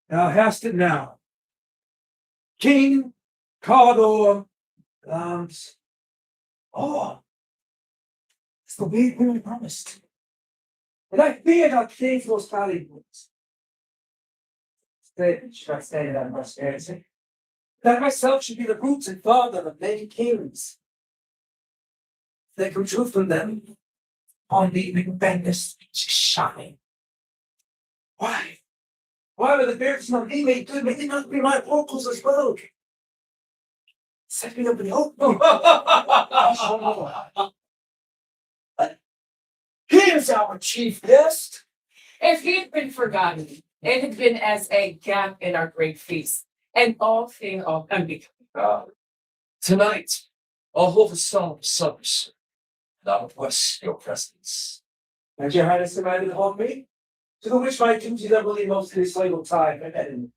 [SPEAKER 6] Thou hast it now. King, Cawdor, Lambs. Oh, it's the way we promised. And I feared our king's most valuable. Should I say that prosperity? That myself should be the roots and father of many kings. They come true from them. On the Macbeth shine. Why? Why were the bears not be made good? May they not be my oracles as well? Set me up in hope. Here's our chief guest.
[SPEAKER 7] If he had been forgotten, it had been as a gap in our great feast, and all thing all unbecoming.
[SPEAKER 5] Tonight, I'll hold a solemn service, and I'll request your presence.
[SPEAKER 6] And your highness commanded upon me, to the which my duties are really most in this single time and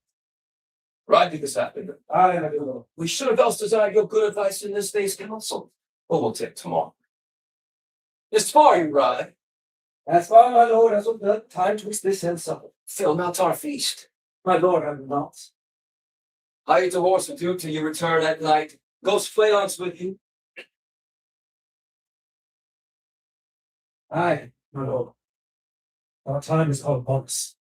[SPEAKER 5] Rightly this afternoon.
[SPEAKER 6] I am a little.
[SPEAKER 5] We should have else desired your good advice in this day's council, but we'll take tomorrow. As far you ride,
[SPEAKER 6] As far, my lord, as of the time twixt this and supper.
[SPEAKER 5] fill not our feast.
[SPEAKER 6] My lord, I will not.
[SPEAKER 5] Hide the horse with you till you return at night. Ghost Fleance with you.
[SPEAKER 6] Aye, my lord. Our time is all upon us.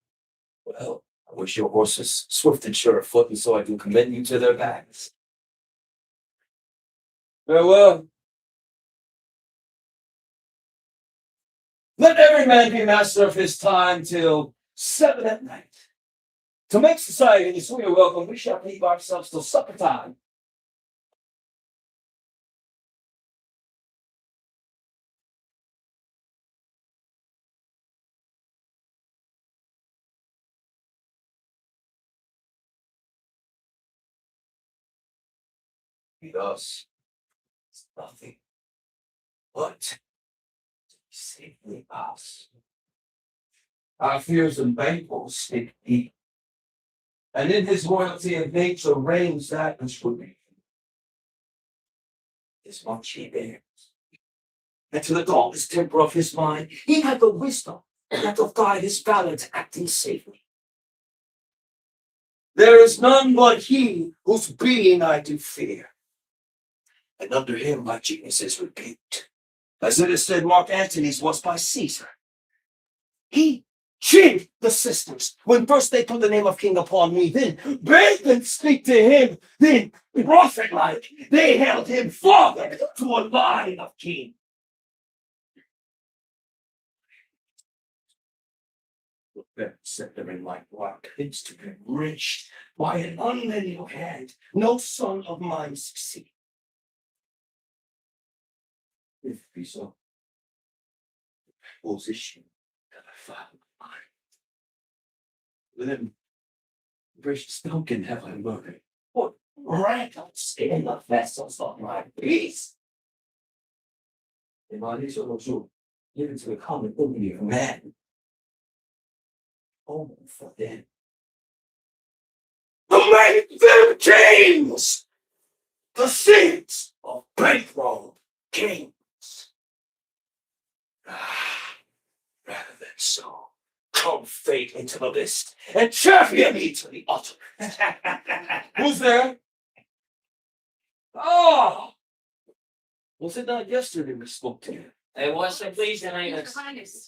[SPEAKER 5] Well, I wish your horses swift and sure of foot, and so I can commend you to their backs. Farewell. Let every man be master of his time till 7 at night. To make society sweet and welcome, we shall leave ourselves till supper time. With us, it's nothing but to be safely us. Our fears and bankfuls stick deep. And in his royalty of nature reigns that which would be. Is much he bears. And to the dauntless temper of his mind, he had the wisdom that doth guide his valor to acting safely. There is none but he whose being I do fear. And under him my genius is rebuked. As it is said, Mark Antony's was by Caesar. He chid the sisters when first they put the name of king upon me, then bade them speak to him, then prophet-like they held him father to a line of kings. That set them in like rock, things to be rich by an unlineal hand, no son of mine succeed. If it be so, position that I found mine. With him, gracious Duncan have I murdered. What rankles in the vessels of my peace? In my nature was you, given to the common enemy of man. Oh, for them. To make them kings! The seeds of bankroll kings. Rather than so, come fate into the list and champion me to the altar. Who's there? Oh! Was it not yesterday we spoke to you?
[SPEAKER 10] It was so pleased and I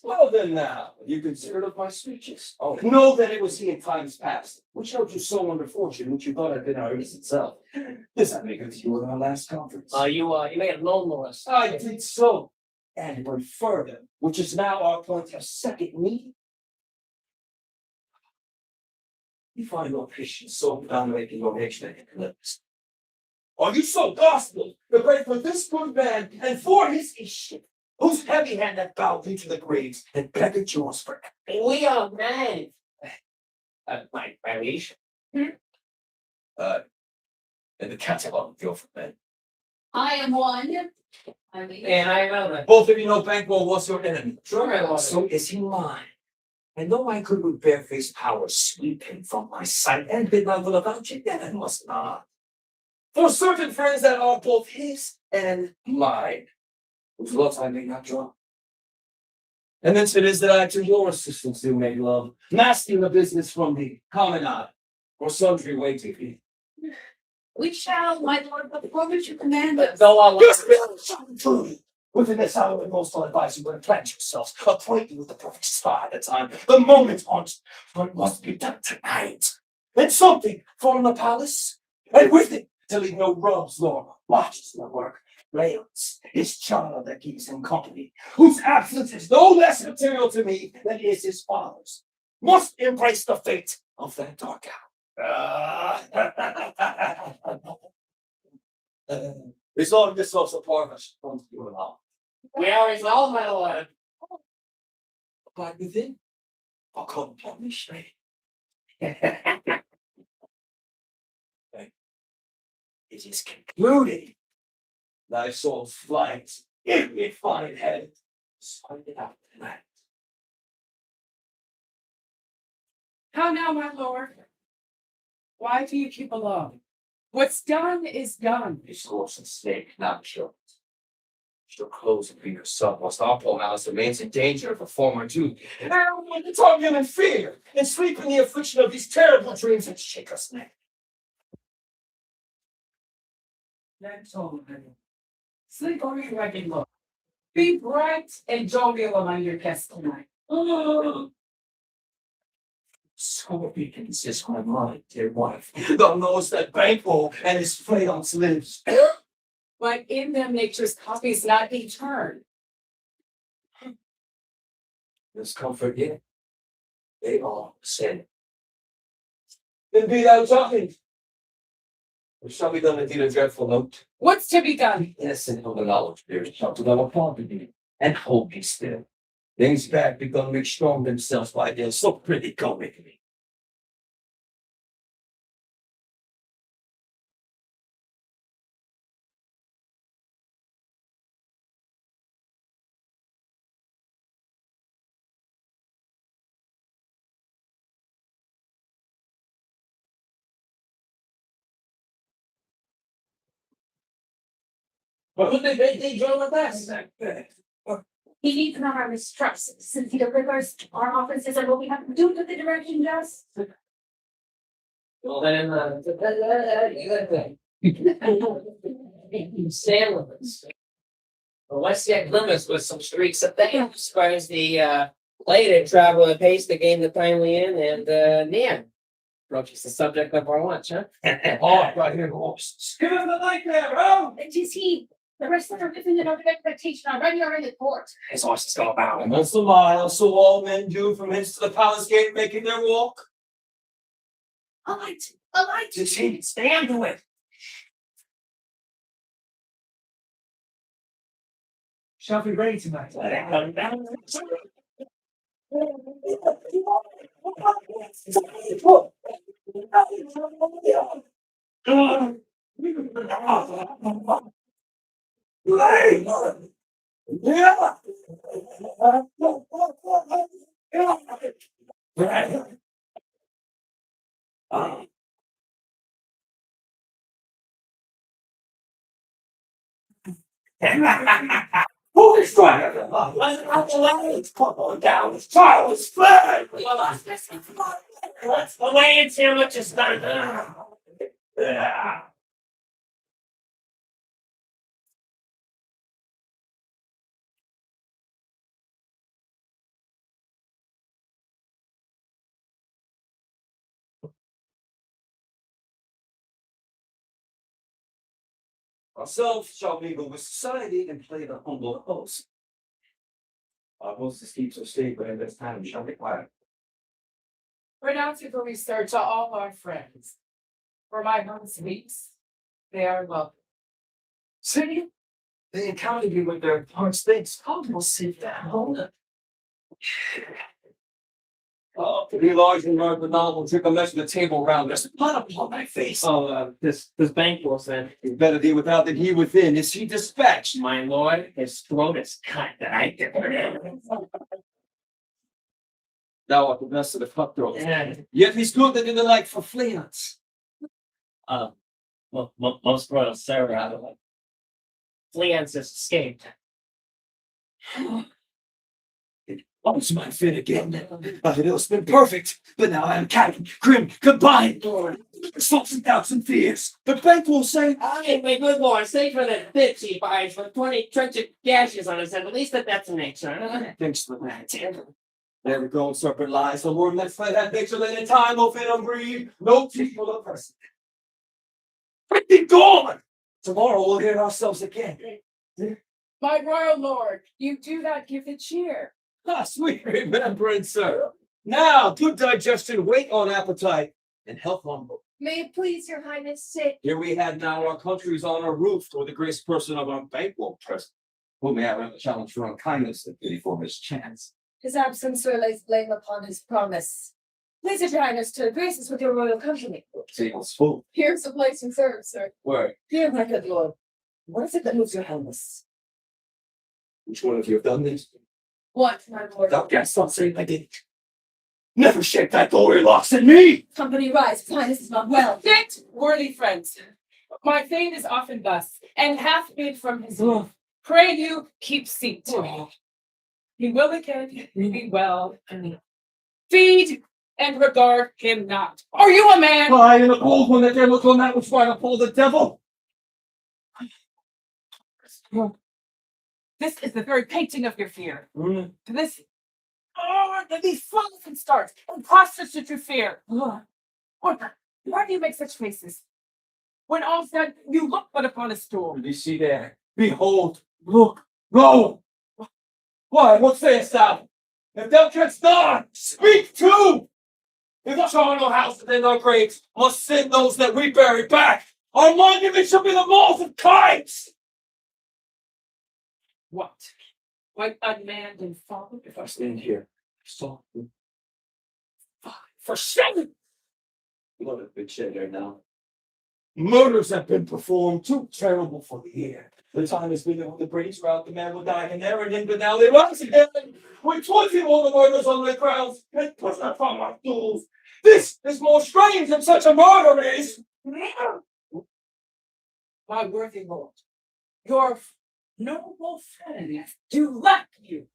[SPEAKER 5] Well then now, you considered of my speeches. Oh, know that it was he in times past, which showed you so under fortune, which you thought had been our innocent self. This I make of you in our last conference.
[SPEAKER 10] you may have known us.
[SPEAKER 5] I did so, and went further, which is now our point of second meeting. You find your patience so dominating your nature that it lives. Are you so gospel to pray for this good man and for his issue, whose heavy hand hath bowed thee to the graves and beggared yours forever?
[SPEAKER 10] We are men. My variation.
[SPEAKER 5] And the catalog of your men.
[SPEAKER 8] I am one. I mean,
[SPEAKER 10] And I know that.
[SPEAKER 5] Both of you know Banquo was your enemy.
[SPEAKER 10] Sure I was.
[SPEAKER 5] So is he mine. And though I could with barefaced power sweep him from my sight and bid my will about you, yet I must not. For certain friends that are both his and mine, whose loves I may not draw. And thence it is that I to your assistance do make love, masking the business from the commandant, or sundry way to be.
[SPEAKER 8] we shall, my lord, perform as you command us.
[SPEAKER 10] Though I
[SPEAKER 5] Yes, truly. Within this hour, and most I'll advise you to plant yourselves, acquaint you with the perfect spot at the time, the moment on for it must be done tonight. And something from the palace, and with it, to leave no rubs nor watches the work. Rails, his child that keeps him company, whose absence is no less material to me than is his father's, must embrace the fate of that dark hour. Resolve yourselves upon us, don't you allow.
[SPEAKER 10] We are resolved, my lord.
[SPEAKER 5] Abide within, I'll call upon me straight. It is concluded. Thy soul's flight, if we find head, find it out tonight.
[SPEAKER 7] How now, my lord? Why do you keep alone? What's done is done.
[SPEAKER 5] His horse and snake not killed. She'll close and be yourself, whilst our poor malice remains in danger of a former too. And when you talk him in fear, and sleep in the affliction of these terrible dreams that shake us neck.
[SPEAKER 7] That's all, honey. Sleep on your wedding look. Be bright and jovial among your guests tonight.
[SPEAKER 5] So begins is my mind, dear wife. Thou knowest that Banquo and his flails lives.
[SPEAKER 7] But in them nature's copies not be turned.
[SPEAKER 5] This comfort yet. They all sin. Then be thou talking. It shall be done indeed a dreadful note.
[SPEAKER 7] What's to be done?
[SPEAKER 5] Innocent of the knowledge there shall to them upon thee, and hold thee still. Things bad begun make strong themselves by their so pretty go make me.
[SPEAKER 10] But who did they join with us?
[SPEAKER 11] He needs not our mistrust, since he delivers our offices and what we have to do with the direction just.
[SPEAKER 10] Well, then, Sailors. Well, let's get limits with some streaks of things, as far as the lady traveler pace to gain the timely in and Nan approaches the subject of our lunch, huh?
[SPEAKER 6] Oh, right here, horses. Give him the light there, bro.
[SPEAKER 11] It is he. The rest of our business and our expectation already are in the court.
[SPEAKER 10] His horses go about.
[SPEAKER 5] And that's the mile, so all men do from hence to the palace gate making their walk.
[SPEAKER 11] A light, a light.
[SPEAKER 10] Just stand to it.
[SPEAKER 6] Shall be ready tonight. Who is trying to come on down? This child is fled.
[SPEAKER 10] Let's away and see what is done.
[SPEAKER 5] Ourselves shall mingle with society and play the humble host. Our hostess keeps us safe, but in this time we shall be quiet.
[SPEAKER 7] Pronounceable research to all our friends. For my home speaks, they are welcome.
[SPEAKER 5] See? They encountered you with their hearts things. How will sit down? Oh, to be large and learn the novel, took a mess of the table round. There's blood upon my face.
[SPEAKER 10] Oh, this bank will send.
[SPEAKER 5] You better be without than he within. Is he dispatched?
[SPEAKER 10] My lord, his throat is cut that I did.
[SPEAKER 5] Thou art the best of the cutthroats.
[SPEAKER 10] Yeah.
[SPEAKER 5] Yet he's good that in the like for fleance.
[SPEAKER 10] Well, most royal sir, Fleance has escaped.
[SPEAKER 5] It's my fit again. But it's been perfect. But now I am cabin, grim, combined. Thoughts and doubts and fears. The bank will say,
[SPEAKER 10] Hey, my good lord, save for the bitch he buys with 20 trenchant gashes on his head. At least that's an extra.
[SPEAKER 5] thanks for that. There we go, serpent lies. The word let's fight that picture that in time will fit and breathe. No teeth will oppress it. Freaking gone! Tomorrow we'll hear ourselves again.
[SPEAKER 7] My royal lord, you do not give the cheer.
[SPEAKER 5] Ah, sweet remembrance, sir. Now, good digestion, weight on appetite, and health on both.
[SPEAKER 8] May it please your highness sit.
[SPEAKER 5] Here we had now our country's honor roofed with the grace person of our banquet present, whom may I run the challenge for unkindness and pity for his chance.
[SPEAKER 3] His absence sir lays blame upon his promise. Please your highness to grace us with your royal company.
[SPEAKER 5] Table's full.
[SPEAKER 8] Here's the place and serve, sir.
[SPEAKER 5] Word.
[SPEAKER 3] Dear my good lord, what is it that moves your highness?
[SPEAKER 5] Which one of you have done this?
[SPEAKER 3] What, my lord?
[SPEAKER 5] Thou canst not say I didn't. Never shake that glory locks in me!
[SPEAKER 3] Company rise, his highness is not well.
[SPEAKER 7] Sit, worthy friends. My fame is often thus, and hath been from his youth. Pray you, keep seat. He will again be well. Feed and regard him not. Are you a man?
[SPEAKER 5] I am a bold one that dare look on that which try to pull the devil.
[SPEAKER 7] This is the very painting of your fear.
[SPEAKER 5] Mm.
[SPEAKER 7] This, these flowers and starts, impostors that you fear. Why do you make such faces? When all said, you look but upon a stool.
[SPEAKER 5] Do you see there? Behold, look, lo! Why, what sayest thou? If thou canst not, speak too! If the charnel house within our graves must send those that we bury back, our monument shall be the walls of kites!
[SPEAKER 7] What? Quite unmanned and fallen?
[SPEAKER 5] If I stand here, softly,
[SPEAKER 7] For shame!
[SPEAKER 5] blood has been shed there now. Murders have been performed, too terrible for the ear. The time has been when the breeze route, the man will die in there, and but now they rise again with 20 more murders on their crowns and push that from our stools. This is more strange than such a murder is.
[SPEAKER 7] My worthy lord, Your noble friend to let you.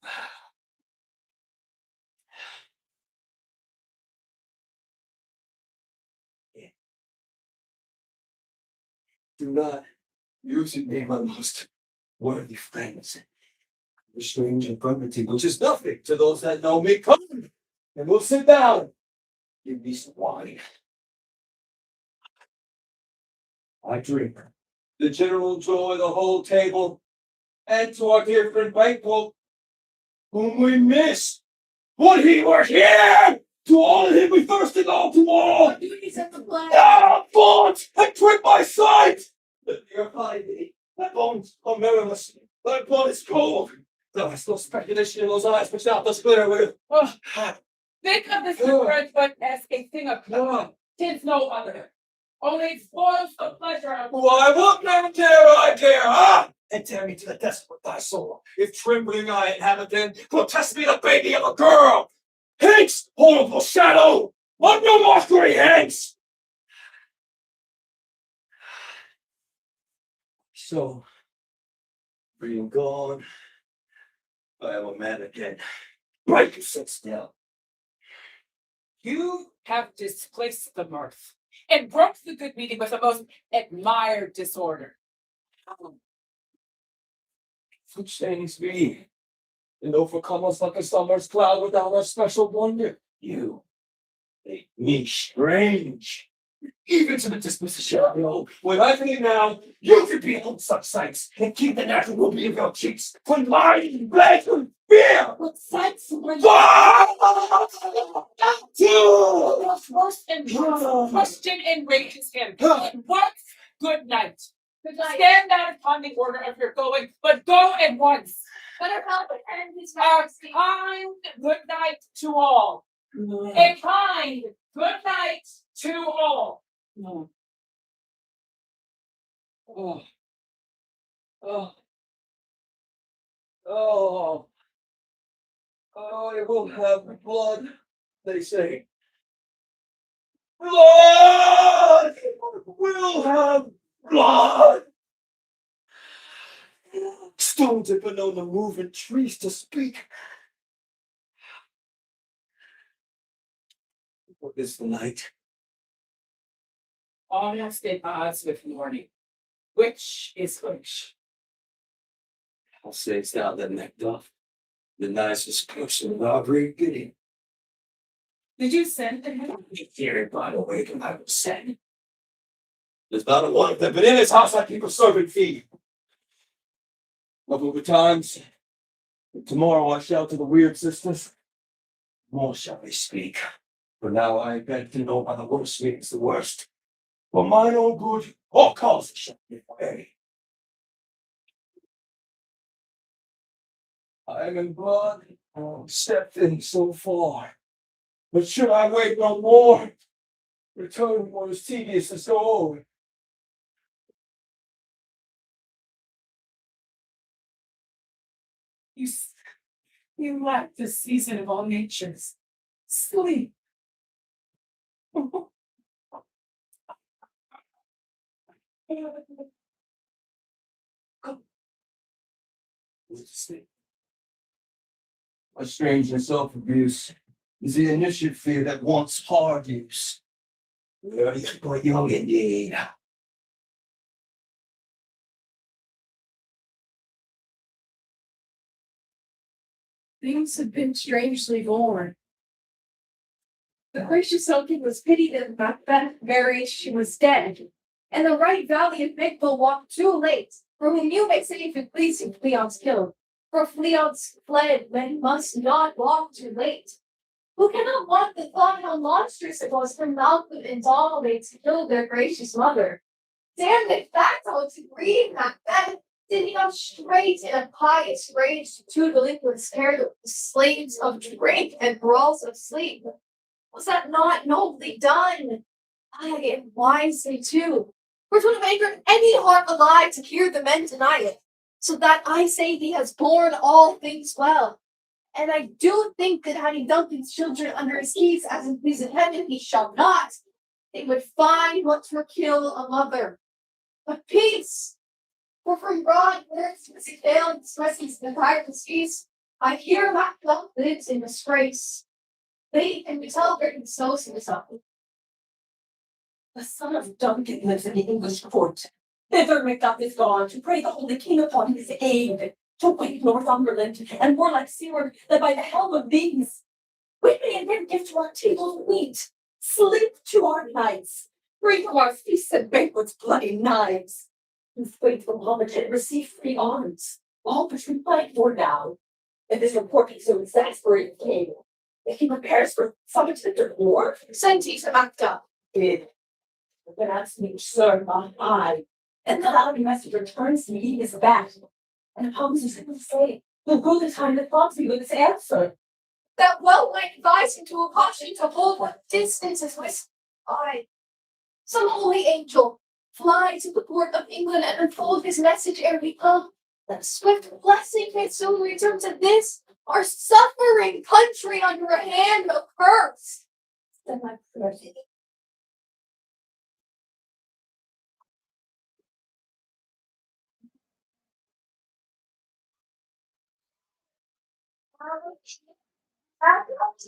[SPEAKER 5] Do not use it, me, my most worthy friends. The strange infirmity, which is nothing to those that know me. Come, and we'll sit down. Give me some wine. I drink the general joy of the whole table, and to our dear friend Banquo, whom we miss. Would he were here! To all of him we thirsted all tomorrow!
[SPEAKER 2] Duties of the flag.
[SPEAKER 5] Ah, bones! I prick my sight! Purify me. My bones are meriless. My blood is cold. Thou hast no speculation in those eyes which thou dost glitter with.
[SPEAKER 7] Oh, think of this encouragement as a thing of blood. 'Tis no other. Only it spoils the pleasure of
[SPEAKER 5] Why, what man dare I dare, ah? And tear me to the dust with thy soul. If trembling I inhabit then, protest me the baby of a girl. Hence, horrible shadow! On your mockery, hence! So, being gone, I am a man again. Break you sit still.
[SPEAKER 7] you have displaced the mirth and broke the good meeting with a most admired disorder.
[SPEAKER 5] Such things be, and overcome us like a summer's cloud without our special wonder. You make me strange. Even to the disposition of the old. When I think now, you could behold such sights and keep the natural ruby of your cheeks from lying, bled with fear.
[SPEAKER 2] What sights were you?
[SPEAKER 7] Question enrages him. What? Good night.
[SPEAKER 2] Good night.
[SPEAKER 7] Stand down upon the order of your going, but go at once.
[SPEAKER 2] Better help and his
[SPEAKER 7] A
[SPEAKER 2] majesty.
[SPEAKER 7] kind good night to all. A kind good night to all.
[SPEAKER 5] Oh. Oh. Oh. Oh. I will have blood, they say. Blood! Will have blood! Stones have been known to move and trees to speak. What is the night?
[SPEAKER 7] Almost at odds with morning. Which is which?
[SPEAKER 5] I'll say thou that Macbeth, the nicest person of our great getting.
[SPEAKER 7] Did you send to him?
[SPEAKER 5] Fear by the way that I was sent. There's not a one of them, but in his house I keep a servant feed. Couple of times. Tomorrow I shout to the weird sisters. More shall they speak. For now I beg to know how the worst means the worst. For mine own good, all causes shall give way. I am in blood, stepped in so far. But should I wait no more, return was as tedious as old.
[SPEAKER 7] You lack the season of all natures. Sleep.
[SPEAKER 5] A strange and self-abuse is the initiate fear that wants hard use. You're young indeed.
[SPEAKER 2] Things have been strangely born. The gracious Elkin was pitied and Macbeth buried, she was dead. And the right valiant Macbeth walked too late, for whom you may say if it please you, Fleon's killed. For Fleon's fled, men must not walk too late. Who cannot want the thought how monstrous it was for Malcolm and Donald to kill their gracious mother? Damn it, facto to grieve Macbeth. Did he not straight in a pious rage to two delinquent spare the slaves of drink and brawls of sleep? Was that not nobly done? Aye, and wisely too. For it would have angered any heart alive to hear the men deny it. So that I say he has borne all things well. And I do think that had he Duncan's children under his keys as in please in heaven, he shall not. They would find what to kill a mother. But peace! For from broad words as he failed expresses the entire disease, I hear Macbeth lives in disgrace. They can be celebrating so himself.
[SPEAKER 3] The son of Duncan lives in the English court. Thither Macbeth is gone to pray the holy king upon his aid, to wake Northumberland and warlike Seward that by the helm of these we may again give to our table meat, sleep to our nights, bring to our feasts and banquets bloody knives, and faithful homage and receive free arms, all which we fight for now. And this reporting so exasperating king, if he prepares for summit to the war,
[SPEAKER 2] Send ye to Macbeth.
[SPEAKER 3] did. But that's me, sir, not I. And the loud message returns to me his back. And Holmes simply say, will go the time that thoughts me with his answer.
[SPEAKER 2] That well might advise him to a caution to hold what distance is with I. Some holy angel, fly to the court of England and unfold his message ere we come. That swift blessing may soon return to this, our suffering country under a hand of curse. Then my prayer to thee.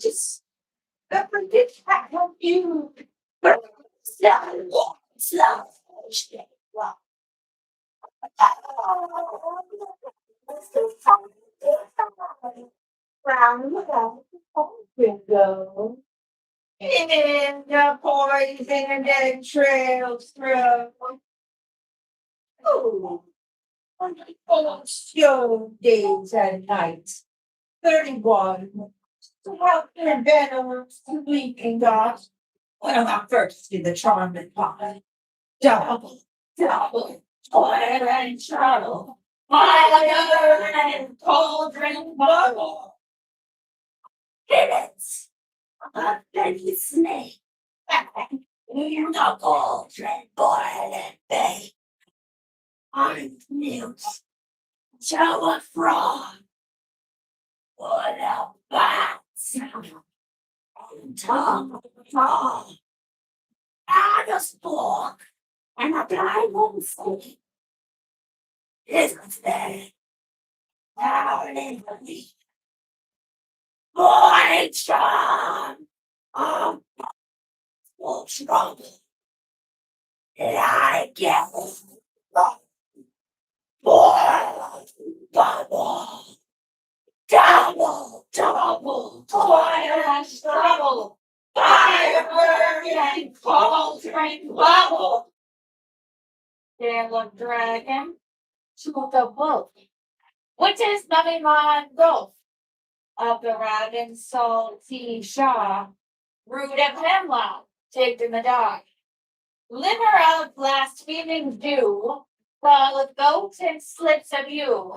[SPEAKER 2] Just forget how you window. And the poison that trails through. Oh, show days and nights. 31. To help their venomous leaking God. Well, now first in the charming pie. Double, toil and trouble. Fire and cauldron bubble. Minutes. A deadly snake. In the cauldron boiling bay. I'm mute. Show a frog. What a bat. And tongue fall. Add a spork. And a blind won't see. Isn't there? Down in the leaf. Morning strong. Full trouble. Did I get bubble? Double, toil and trouble. Fire and cauldron bubble. Tail of dragon, tooth of wolf. Which is Naviman Gulf? Of the ragged salty shaw, root of hemlock, taped in the dark. Liver of blaspheming dew, fall of goat and slips of yew.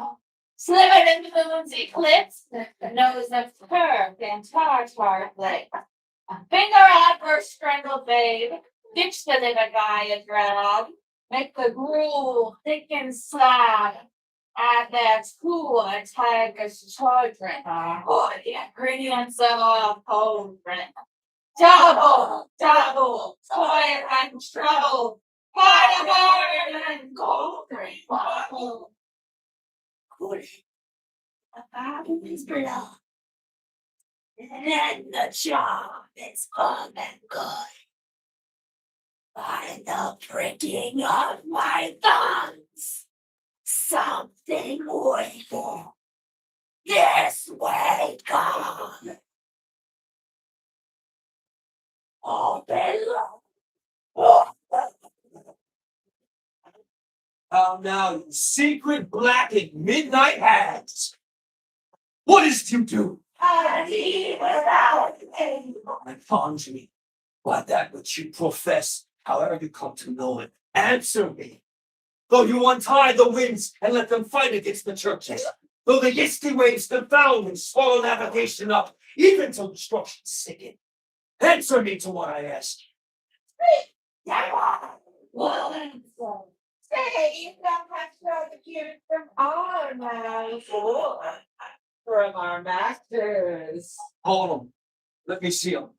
[SPEAKER 2] Slivered in the moon's eclipse, the nose of turf and tartar flake. A finger adverse strangled babe, ditch the liver guy a drag. Make the gruel thick and slab. Add that cool and tiger's children. Oh, the ingredients of a cauldron. Double, toil and trouble. Fire and cauldron bubble. Cool. The bottom is below. And then the job is come and good. By the pricking of my thumbs. Something waiting. This way come. Open.
[SPEAKER 5] How now, you secret black and midnight hags! What is it you do?
[SPEAKER 3] I leave without pain.
[SPEAKER 5] I conjure me, by that which you profess, however you come to know it, answer me. Though you untie the winds and let them fight against the churches, though the yeasty waves confound and swallow navigation up, even till destruction sicken, answer me to what I ask.
[SPEAKER 3] Say, you don't have to know the cute from our mouths. From our masters.
[SPEAKER 5] Hold them. Let me see them.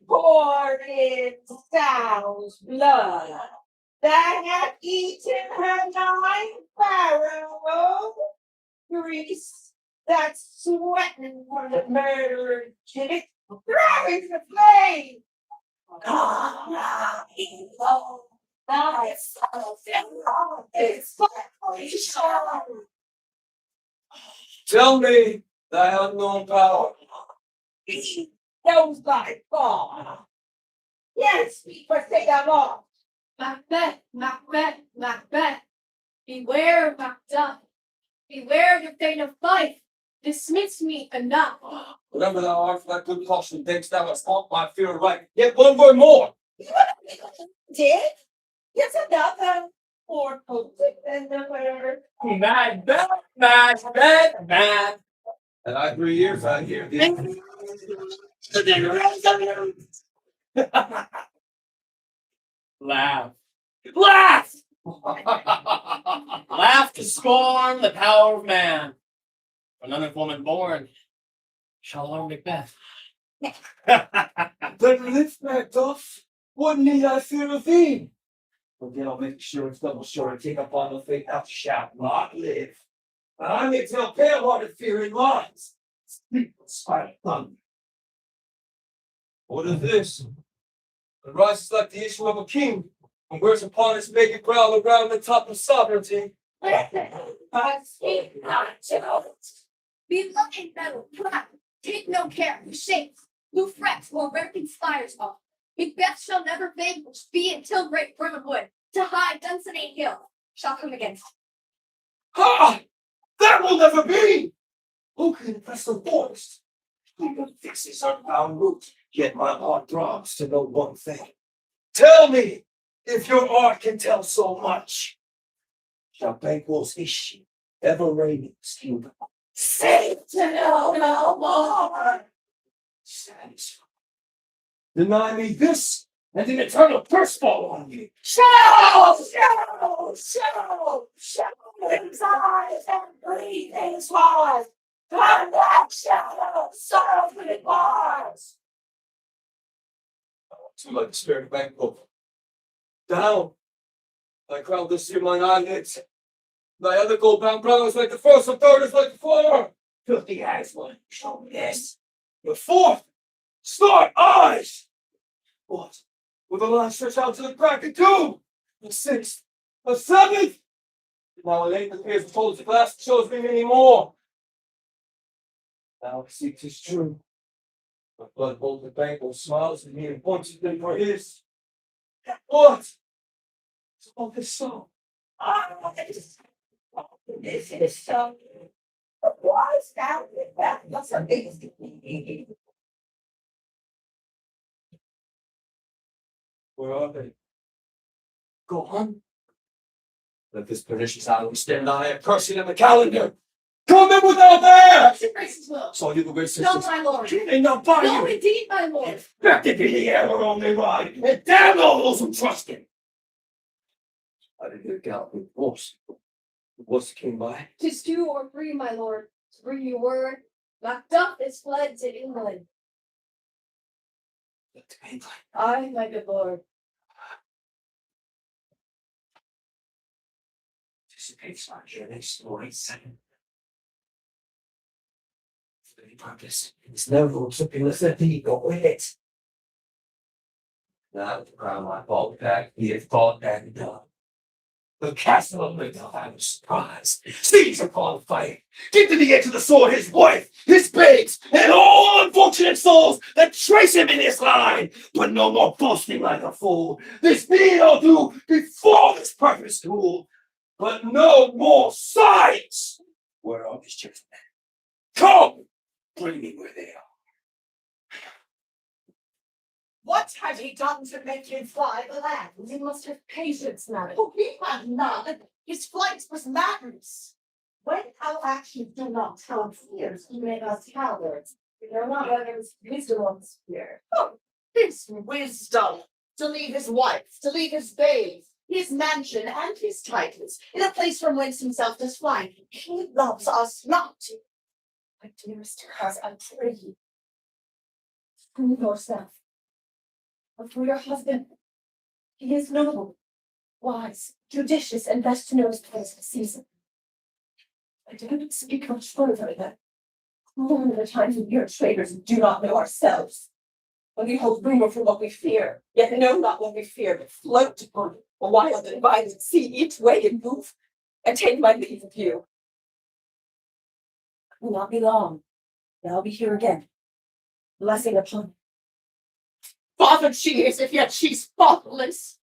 [SPEAKER 3] Pour in sow's blood. that have eaten her 9 sparrows. Grease that's sweating for the murderer Jimmy. Throwing the flame. God, evil. Thy self is
[SPEAKER 5] Tell me thy unknown power.
[SPEAKER 3] knows thy God. Yes, we forsake our law.
[SPEAKER 2] Macbeth, Macbeth, Macbeth. Beware of Macduff. Beware of the fate of life. Dismiss me enough.
[SPEAKER 5] Whatever thou art, for that good caution, thinks thou hast fought my fear right. Yet one word more.
[SPEAKER 3] Did? Yes, another more potent than the word.
[SPEAKER 10] Macbeth, Macbeth, Macbeth.
[SPEAKER 5] And I 3 years out here.
[SPEAKER 10] Laugh. Laugh! Laugh to scorn the power of man. For none of woman born shall learn Macbeth.
[SPEAKER 5] Then lift Macduff. What need I fear of thee? But then I'll make sure it's double sure and take upon the faith thou shalt not live. And I may tell pale-hearted fearing lies. Speak with spite of thunder. What is this? It rises like the issue of a king, and wears upon its naked brow the round the top of sovereignty.
[SPEAKER 3] I speak not to
[SPEAKER 2] Be looking metal, proud. Take no care who shakes, who frets, or where conspires of. Macbeth shall never vanquish, be until great Brotherhood, to high Dunsinane Hill, shall come against.
[SPEAKER 5] Ha! That will never be! Who can impress the forest? Who can fix his unbound root? Yet my heart throbs to know one thing. Tell me, if your art can tell so much, shall Banquo's issue ever reign in this kingdom?
[SPEAKER 3] Safe to know no more.
[SPEAKER 5] Satisfied. Deny me this, and an eternal curse fall on you.
[SPEAKER 3] Show! His eyes and breathing swallows. Come that shadow, softly bars.
[SPEAKER 5] Too like the spirit of Banquo. Down. Thy crown this year mine eyelids. Thy other gold-bound brow is like the first, and third is like the former. Filthy eyes, one, show me this. The fourth, start eyes. What? With the line stretched out to the crack of two. The sixth, the seventh. Now a late appears and folds the glass and shows me many more. Now I see 'tis true. My blood bolted Banquo smiles at me and points at them for his. What? Is all this so?
[SPEAKER 3] This is so. Why stand with that? That's amazing.
[SPEAKER 5] Where are they? Go on. Let this pernicious island stand I am cursing in the calendar. Come in without there!
[SPEAKER 2] Your graces will.
[SPEAKER 5] Saw you the great
[SPEAKER 2] No,
[SPEAKER 5] sisters.
[SPEAKER 2] my lord.
[SPEAKER 5] They not by
[SPEAKER 2] No,
[SPEAKER 5] you.
[SPEAKER 2] indeed, my lord.
[SPEAKER 5] Infected in the air on they ride. And damn all those who trust him. I did hear galloping horse. What's came by?
[SPEAKER 2] 'Tis 2 or 3, my lord, to bring you word. Macduff is fled to England.
[SPEAKER 5] To England.
[SPEAKER 2] Aye, my good lord.
[SPEAKER 5] Anticipates our journey story second. For any purpose, it's never tripping with the go with it. Now to crown my fault back, he had fought and done. The castle of Macduff, I was surprised. Seize upon fight. Give to the edge of the sword his wife, his babes, and all unfortunate souls that trace him in his line. But no more boasting like a fool. This deed I'll do before this purpose cool. But no more sights. Where are these gentlemen? Come, bring me where they are.
[SPEAKER 3] What had he done to make him fly the land?
[SPEAKER 2] You must have patience, madam.
[SPEAKER 3] Oh, he had none. His flight was madness. When our actions do not help fears, he made us cowards.
[SPEAKER 2] We know not whether it's wisdom or fear.
[SPEAKER 3] Oh, his wisdom to leave his wife, to leave his babes, his mansion and his titles, in a place from whence himself does fly. He loves us not.
[SPEAKER 2] My dearest Charles, I pray you. Free yourself. But for your husband, he is noble.
[SPEAKER 11] wise, judicious, and best to know his place and season. I dare not speak much further than long the times when we are traitors and do not know ourselves. When we hold rumor for what we fear, yet know not what we fear, but float upon a wild and violent sea each way and move, and take my leave of you. It will not be long, and I'll be here again. Blessing upon you. Bothered she is, if yet she's faultless.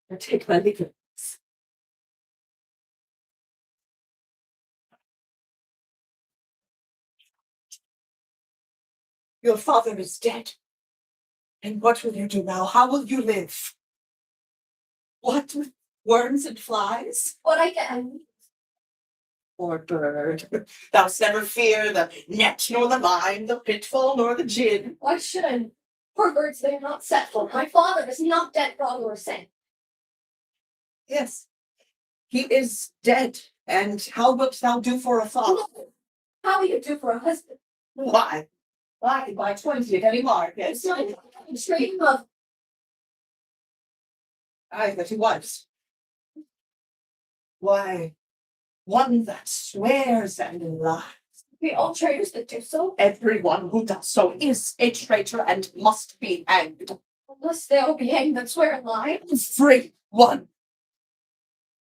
[SPEAKER 11] And take my leave of you. Your father is dead. And what will you do now? How will you live? What with worms and flies?
[SPEAKER 2] What I can.
[SPEAKER 11] Poor bird. Thou'st never fear the net nor the line, the pitfall nor the gin.
[SPEAKER 2] Why should I? Poor birds, they are not set for. My father is not dead, God or saint.
[SPEAKER 11] Yes, he is dead. And how wilt thou do for a father?
[SPEAKER 2] How will you do for a husband?
[SPEAKER 11] Why? Why, by 20 at any market.
[SPEAKER 2] It's not a trade of
[SPEAKER 11] Aye, but he was. Why, one that swears and lies.
[SPEAKER 2] be all traitors that do so,
[SPEAKER 11] Everyone who does so is a traitor and must be hanged.
[SPEAKER 2] unless they all be hanged that swear and lie.
[SPEAKER 11] Free one.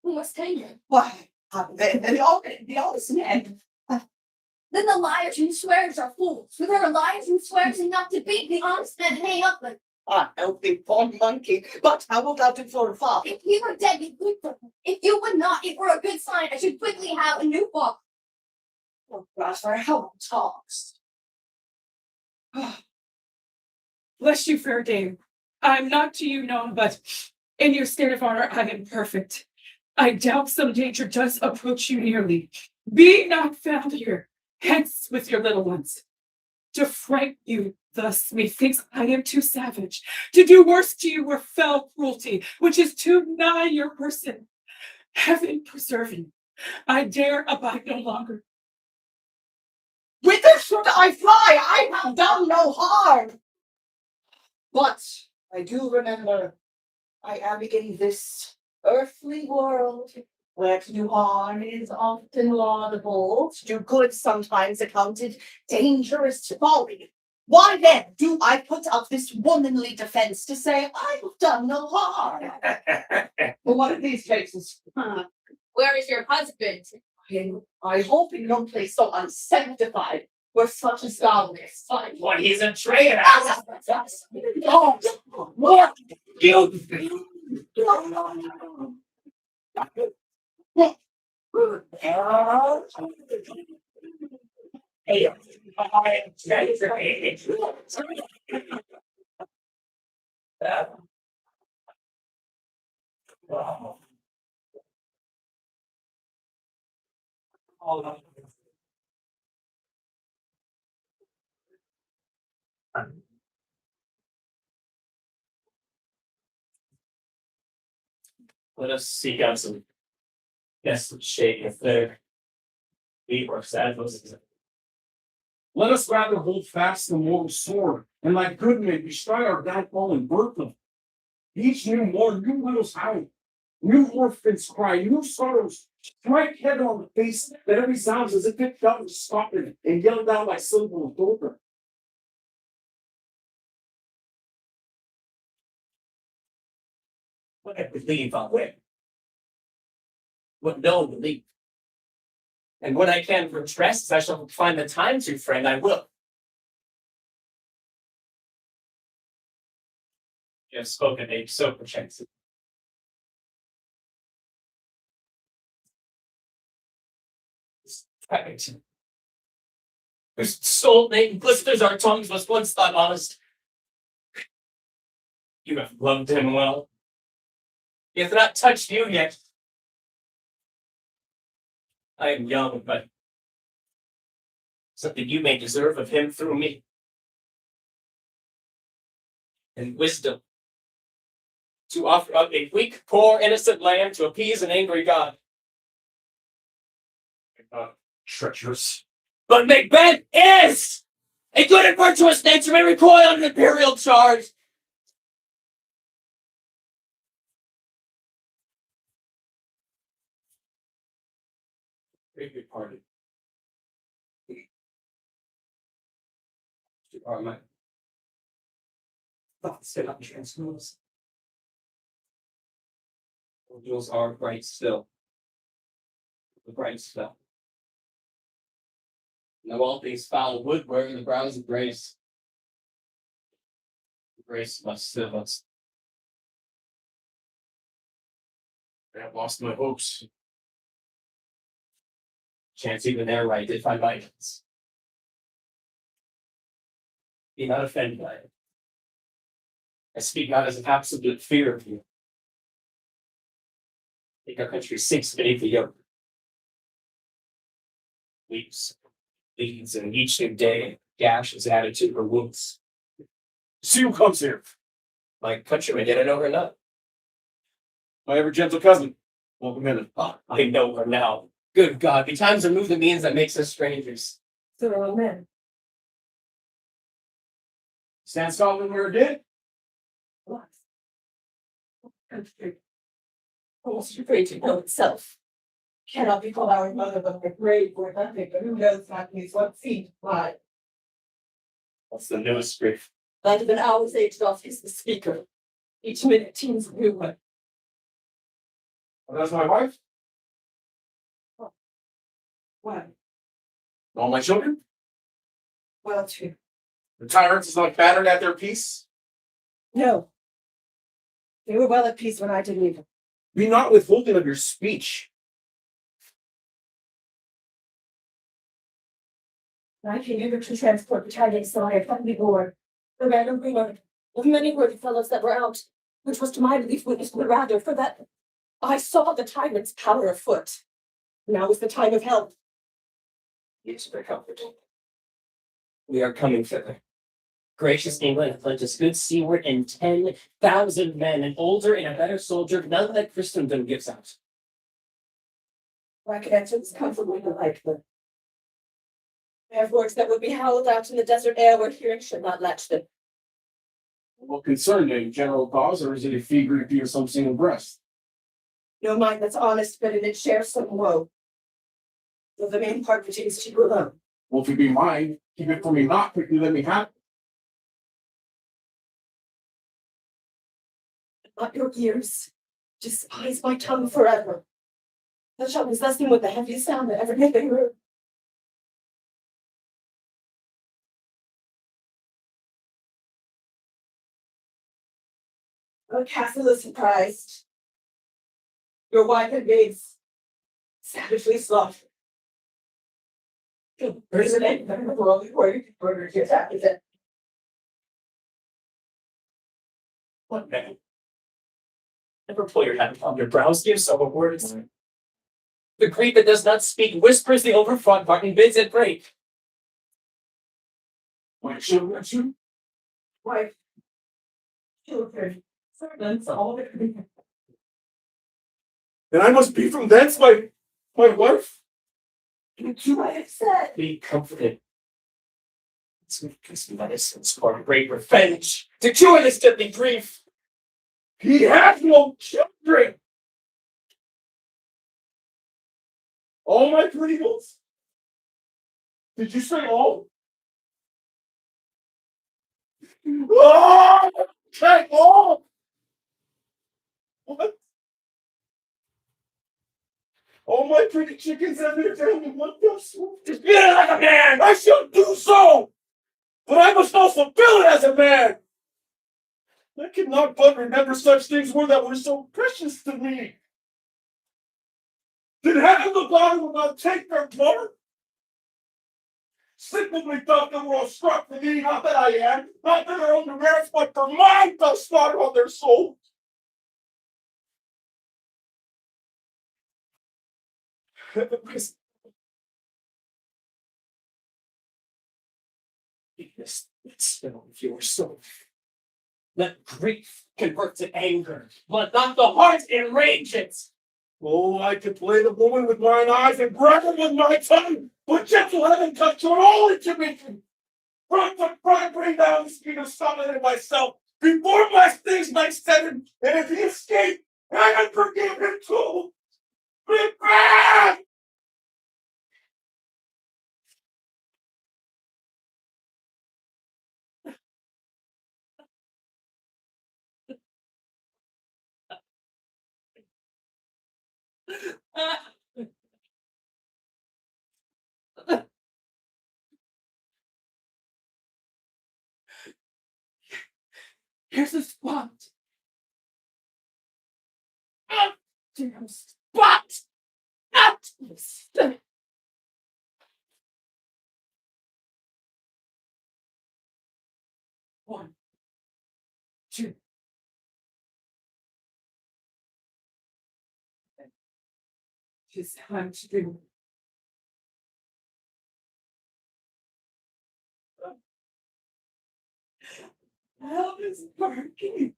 [SPEAKER 2] Who must hang them?
[SPEAKER 11] Why, the honest men.
[SPEAKER 2] Then the liars and swearers are fools. With her liars and swears enough to beat the honest men hang up with.
[SPEAKER 11] Ah, help thee, poor monkey. But how wilt thou do for a father?
[SPEAKER 2] If he were dead, you'd weep for him. If you would not, it were a good sign. I should quickly have a new father.
[SPEAKER 11] Oh, Rosmer, how talks.
[SPEAKER 7] Bless you, fair dame. I'm not to you known, but in your state of honor, I am perfect. I doubt some danger does approach you nearly. Be not found here. Hence with your little ones. To frighten you thus, methinks I am too savage. To do worse to you were fell cruelty, which is too nigh your person. Heaven preserve you. I dare abide no longer.
[SPEAKER 11] Whither should I fly? I have done no harm. But I do remember I am in this earthly world where to do harm is often laudable, to do good sometimes accounted dangerous folly. Why then do I put up this womanly defense to say I've done no harm? Well, one of these cases,
[SPEAKER 8] Where is your husband?
[SPEAKER 11] I hope in no place so unsanctified where such a scholar is fine.
[SPEAKER 10] What, he's a traitor?
[SPEAKER 11] Oh, what?
[SPEAKER 10] You. Hey, I am Wow. Hold on. Let us seek out some desolate shade if there be or sad voices.
[SPEAKER 9] Let us rather hold fast the mortal sword, and like good men bestride our downfall and birth them. Each new morn, new widows howl, new orphans cry, new sorrows strike head on the face that every sounds as if it felt was stopping and yelled out by syllable of Dover.
[SPEAKER 10] What I believe I'll win. What no one believe. And when I can for rest, I shall find the time to, friend, I will. You have spoken, age so perchance. Right. Whose soul name blisters our tongues was once thought honest. You have loved him well. He hath not touched you yet. I am young, but something you may deserve of him through me. And wisdom to offer up a weak, poor, innocent lamb to appease an angry God. Treacherous. But Macbeth is a good and virtuous nature may recoil on an imperial charge.
[SPEAKER 9] Very good party.
[SPEAKER 10] My thoughts do not transpose. Angels are bright still. The bright still. Now all things foul wood wearing the brows of grace. Grace must still us.
[SPEAKER 9] I have lost my hopes.
[SPEAKER 10] Chance even there right if I might. Be not offended by it. I speak not as an absolute fear of you. I think our country sinks beneath the yoke. Weeps, bleeds, and each new day gash is added to her wounds.
[SPEAKER 9] See who comes here.
[SPEAKER 10] My countrymen, yet I know her not.
[SPEAKER 9] My ever gentle cousin. Welcome in.
[SPEAKER 10] Oh, I know her now. Good God, betimes remove the means that makes us strangers.
[SPEAKER 3] So are all men.
[SPEAKER 9] Stand Scotland where it did.
[SPEAKER 3] What? Country. Almost afraid to know itself. Cannot be called our mother, but our grave or nothing, but who knows that means what feet lie.
[SPEAKER 10] What's the newest grief?
[SPEAKER 3] That of an hour's age doth is the speaker. Each minute teams a new one.
[SPEAKER 9] Well, that's my wife.
[SPEAKER 3] One.
[SPEAKER 9] All my children.
[SPEAKER 3] Well, two.
[SPEAKER 9] The tyrants is not battered at their peace.
[SPEAKER 3] No. They were well at peace when I did leave them.
[SPEAKER 9] Be not withholding of your speech.
[SPEAKER 3] I came hither to transport the tidings so I had finally born. The random rumor of many worthy fellows that were out, which was to my belief witnessed the rather, for that I saw the tyrant's power afoot. Now is the time of help.
[SPEAKER 10] Yes, for comfort. We are coming thither. Gracious England hath lent us good seaward and 10,000 men, an older and a better soldier, none that Christendom gives out.
[SPEAKER 3] I could answer this comfortably delightfully. I have words that would be howled out in the desert air where hearing should not latch them.
[SPEAKER 9] What concerned a general cause, or is it a fee grief or some single breast?
[SPEAKER 3] No mind that's honest, but in it shares some woe. Though the main part pertains to you alone.
[SPEAKER 9] Well, if it be mine, keep it for me not, quickly let me have it.
[SPEAKER 3] Not your ears. Despise my tongue forever. Thou shalt possess him with the heaviest sound that ever made they heard. Our castle is surprised. Your wife and babes savagely slaughtered. There is an end of the world before you can murder your attack is it?
[SPEAKER 10] What man? Never pull your hand upon your brows, give so a words. The grief that does not speak whispers the overfront part and bids it break.
[SPEAKER 9] My children,
[SPEAKER 3] Wife, children, servants, all that can be.
[SPEAKER 9] then I must be from thence, my wife.
[SPEAKER 3] You might have said.
[SPEAKER 10] Be comforted. Sweet kiss medicines for great revenge to cure this deadly grief.
[SPEAKER 9] He has no children. All my pretty ones. Did you say all? Oh, okay, all. What? All my pretty chickens have their tail in one fell swoop.
[SPEAKER 10] Just beat it like a man!
[SPEAKER 9] I shall do so, but I must also feel it as a man. I cannot but remember such things that were so precious to me. Did heaven the God will not take their part? Simply thought they were all struck for me, not that I am, not for their own merits, but for mine thou slaughter on their souls.
[SPEAKER 10] This still of your soul. Let grief convert to anger, but not the heart enrage it.
[SPEAKER 9] Oh, I could play the woman with mine eyes and grab her with my tongue, but gentle heaven touch her all into me. Front to front, bring down the speed of summon in myself before my stings might set him, and if he escape, heaven forgive him too. Be back!
[SPEAKER 7] Here's a spot. Damn spot. One, two. It's time to do. Hell is working.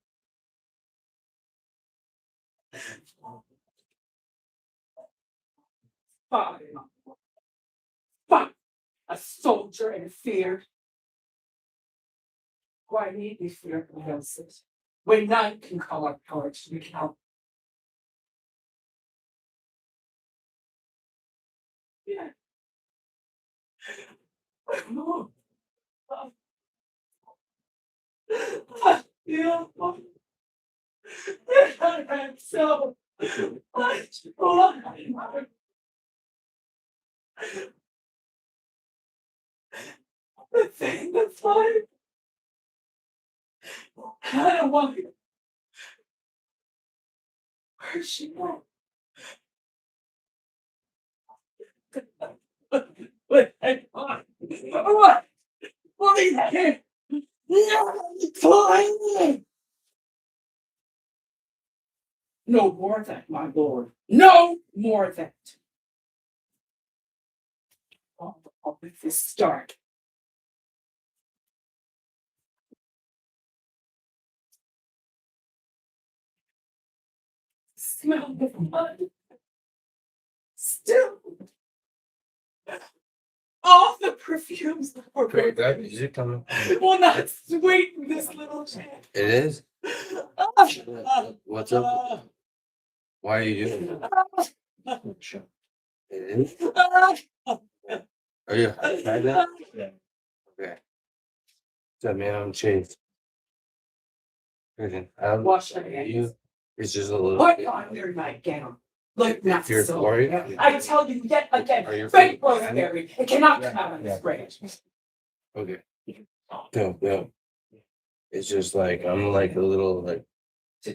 [SPEAKER 7] Fine. Fine. A soldier in fear. Why need we fear against it? When none can call our courage to account. Yeah. Oh. Yeah. I'm so much alive. The thing that's like, I don't want to. Where's she going? What? What? What is that? No more of that, my lord. No more of that. I'll make this start. Smell the blood. Still. All the perfumes that were
[SPEAKER 12] Wait, that music coming?
[SPEAKER 7] will not sweeten this little chat.
[SPEAKER 12] It is? What's up? Why are you doing it? It is? Are you high now? Okay. So man, I'm chased.
[SPEAKER 7] Wash your hands.
[SPEAKER 12] You, it's just a little.
[SPEAKER 7] Put on your nightgown. Look not
[SPEAKER 12] If you're
[SPEAKER 7] so.
[SPEAKER 12] worried.
[SPEAKER 7] I tell you yet
[SPEAKER 12] Are
[SPEAKER 7] again,
[SPEAKER 12] you
[SPEAKER 7] fake
[SPEAKER 12] afraid?
[SPEAKER 7] rosemary. It cannot come out of this range.
[SPEAKER 12] Okay. No. It's just like I'm like a little like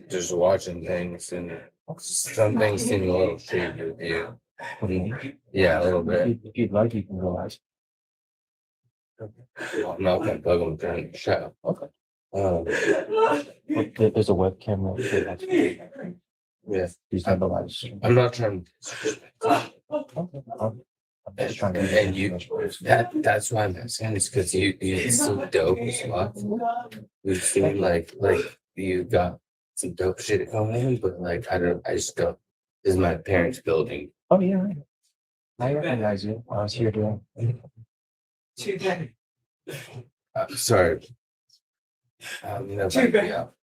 [SPEAKER 12] just watching things and some things seem a little shady with you. Yeah, a little bit.
[SPEAKER 1] If you'd like, you can realize.
[SPEAKER 12] I'm not gonna bug them during the show.
[SPEAKER 1] Okay.
[SPEAKER 12] Um,
[SPEAKER 1] There's a webcam right here. That's
[SPEAKER 12] yeah,
[SPEAKER 1] These are the lights.
[SPEAKER 12] I'm not trying to.
[SPEAKER 1] I'm just trying to.
[SPEAKER 12] And you, that's why I'm asking is because you some dope spots. You seem like you got some dope shit going on, but like I just don't. This is my parents' building.
[SPEAKER 1] Oh, yeah. I recognize you. I was here doing.
[SPEAKER 7] Too bad.
[SPEAKER 12] Sorry. That
[SPEAKER 7] Too
[SPEAKER 12] might be
[SPEAKER 7] bad.
[SPEAKER 12] out.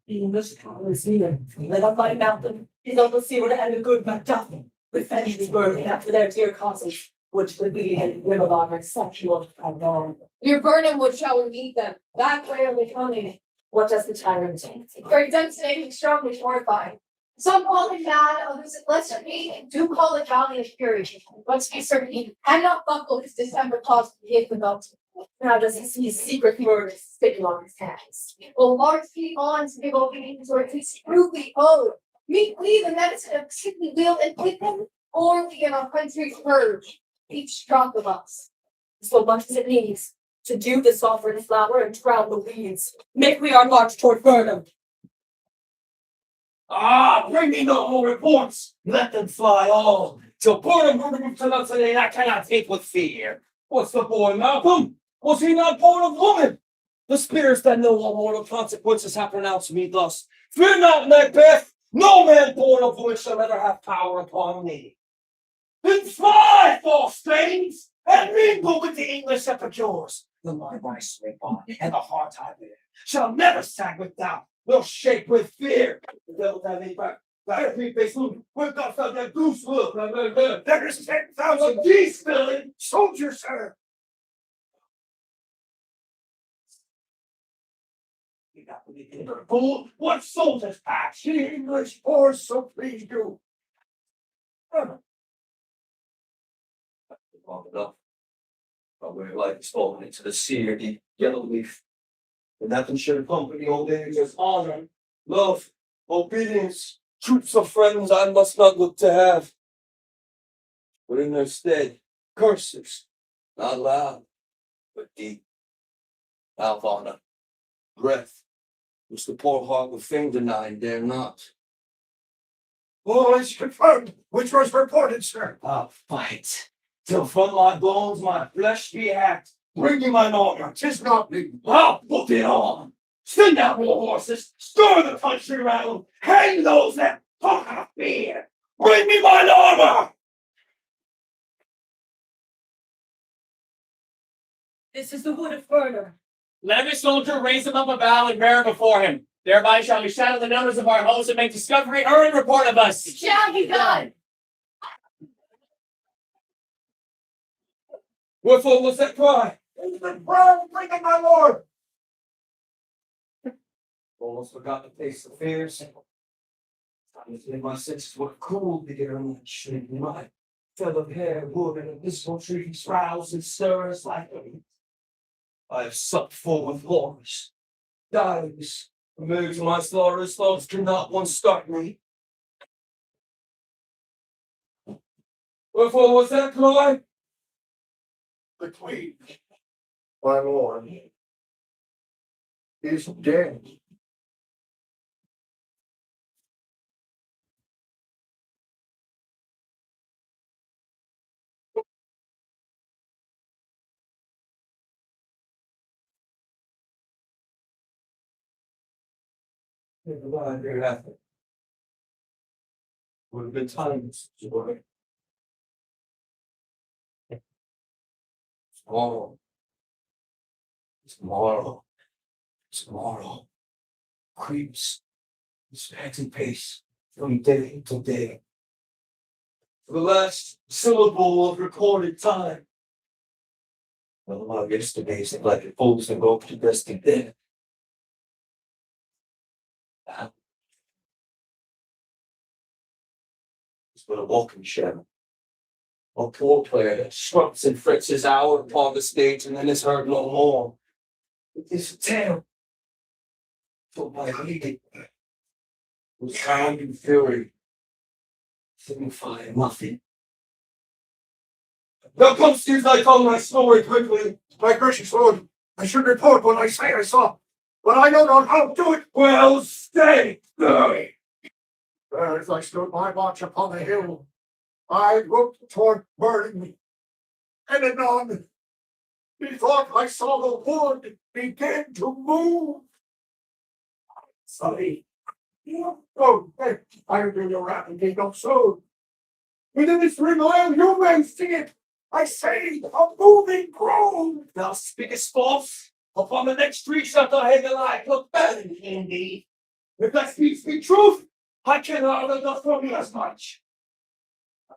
[SPEAKER 3] English was here. Let up my mountain. He's almost here to have a good Macbeth. With Fenny's burning after their dear causes, which would be a Riverlog exceptional unknown.
[SPEAKER 8] Your burning wood shall meet them. That way are we coming.
[SPEAKER 3] What does the tyrant say?
[SPEAKER 8] Very devastating, strongly horrifying. Some call it mad, others it lesser meaning. Do call it valiant fury. Let's be certain he cannot buckle his December clause to hit the belt.
[SPEAKER 3] Now does he see secret murders sticking on his hands?
[SPEAKER 8] Will large feet on to give obedience or at least crudely owed. Meekly the medicine of sickly will and quicken, or we in our country purge. Each drop of us.
[SPEAKER 3] So much as it needs to do the sovereign flower and drown the weeds. Make we our march toward Burnham.
[SPEAKER 6] Bring me no more reports. Let them fly all. Till Burnham heard to us today, I cannot take with fear. What's the boy, Malcolm? Was he not born of woman? The spirits that know all mortal consequences have pronounced me thus. Fear not, Macbeth. No man born of woman shall ever have power upon me. Then fly, false things, and mingle with the English epicures. The mind I sleep on, and the heart I bear, shall never sag with doubt, nor shake with fear. The devil have me back. Every face loop, we've got felt that goose look. There is 10,000 geese, Billy. Soldiers, sir. You got to be fool. What soldiers pack? The English horse, so please do.
[SPEAKER 5] long enough. But where life is falling into the sea or the yellow leaf. And nothing should accompany old age as honor, love, obedience, troops of friends I must not look to have. But in their stead, curses, not loud, but deep. Mouth honor, breath, which the poor heart would fain deny and dare not.
[SPEAKER 4] All is confirmed, which was reported, sir.
[SPEAKER 5] I'll fight, till from my bones my flesh be hacked. Bring me mine armor.
[SPEAKER 4] 'Tis not me.
[SPEAKER 5] I'll put it on. Send out more horses. Stir the country round. Hang those that talk of fear. Bring me mine armor.
[SPEAKER 3] This is the wood of Verna.
[SPEAKER 7] Let every soldier raise him up a bough and bear it before him. Thereby shall we shadow the numbers of our hosts and make discovery earn report of us.
[SPEAKER 2] Shall be done.
[SPEAKER 5] Wherefore was that cry?
[SPEAKER 4] It's the crown bringing my lord.
[SPEAKER 5] Almost forgot to face the fears. I was in my senses were cooled the air and shade my feather hair, wood and abyssal trees rouse and stirs like a heat. I have supped full with horrors, dives, amidst my slaughterous thoughts cannot one start me. Wherefore was that cry?
[SPEAKER 4] The queen, my lord, is dead.
[SPEAKER 5] Hereafter. Would have been times to work. Tomorrow. Tomorrow. Tomorrow. Creeps. Its panting pace from day to day. For the last syllable of recorded time. Well, my yesterdays seem like it falls and go to destined death. It's but a walking shadow. A poor player that struts and frets his hour upon the stage and then is heard no more. It is a tale told by lady whose sound and fury signify nothing. Now come, Steve, I tell my story quickly.
[SPEAKER 4] My gracious lord, I should report what I say I saw, but I know not how to do it.
[SPEAKER 5] Well, stay. Stay.
[SPEAKER 4] There, as I stood my watch upon the hill, I looked toward burning, and anon, methought I saw the wood begin to move. Sorry. Oh, hey, I do your rapping, don't so. Within this ring aisle, you may see it. I say, a moving grove.
[SPEAKER 5] Thou speakest false. Upon the next tree shalt thou hang a lie. Look better indeed. If that speaks me truth, I cannot have enough from me as much.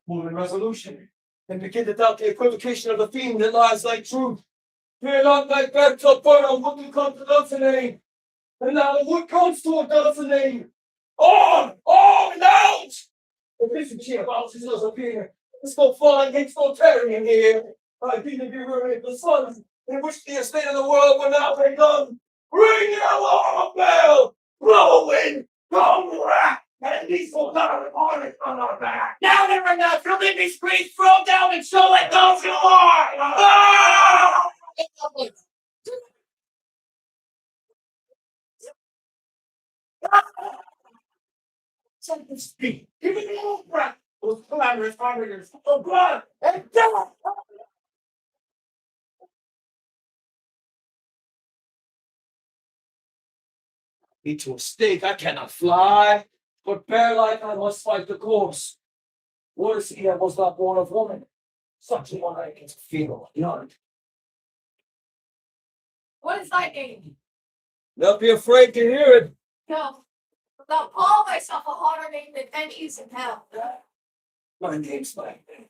[SPEAKER 5] Move in resolution, and begin to doubt the equivocation of the theme that lies like truth. Fear not Macbeth till burn on wood to come to dozen name. And now the wood comes to a dozen name. On and out! The vision cheer about his appear. Let's go flying against no tarrying here. I be the mirror of the sun, in which the estate of the world will now be done. Ring the alarm bell! Blow a wind! Come rack! And these will not upon it on our back. Now they're enough. You'll leave me squeeze, throw down, and show it those who are. Ah! Take the speed. Give me a little breath. Those clamorous harmonies of blood and death. Me to a stake I cannot fly, but bare life I must fight the course. What is he that was not born of woman? Such a one I can feel beyond.
[SPEAKER 2] What is thy name?
[SPEAKER 5] Don't be afraid to hear it.
[SPEAKER 2] No. Without call myself a harder name than any is in hell.
[SPEAKER 5] My name's Macbeth.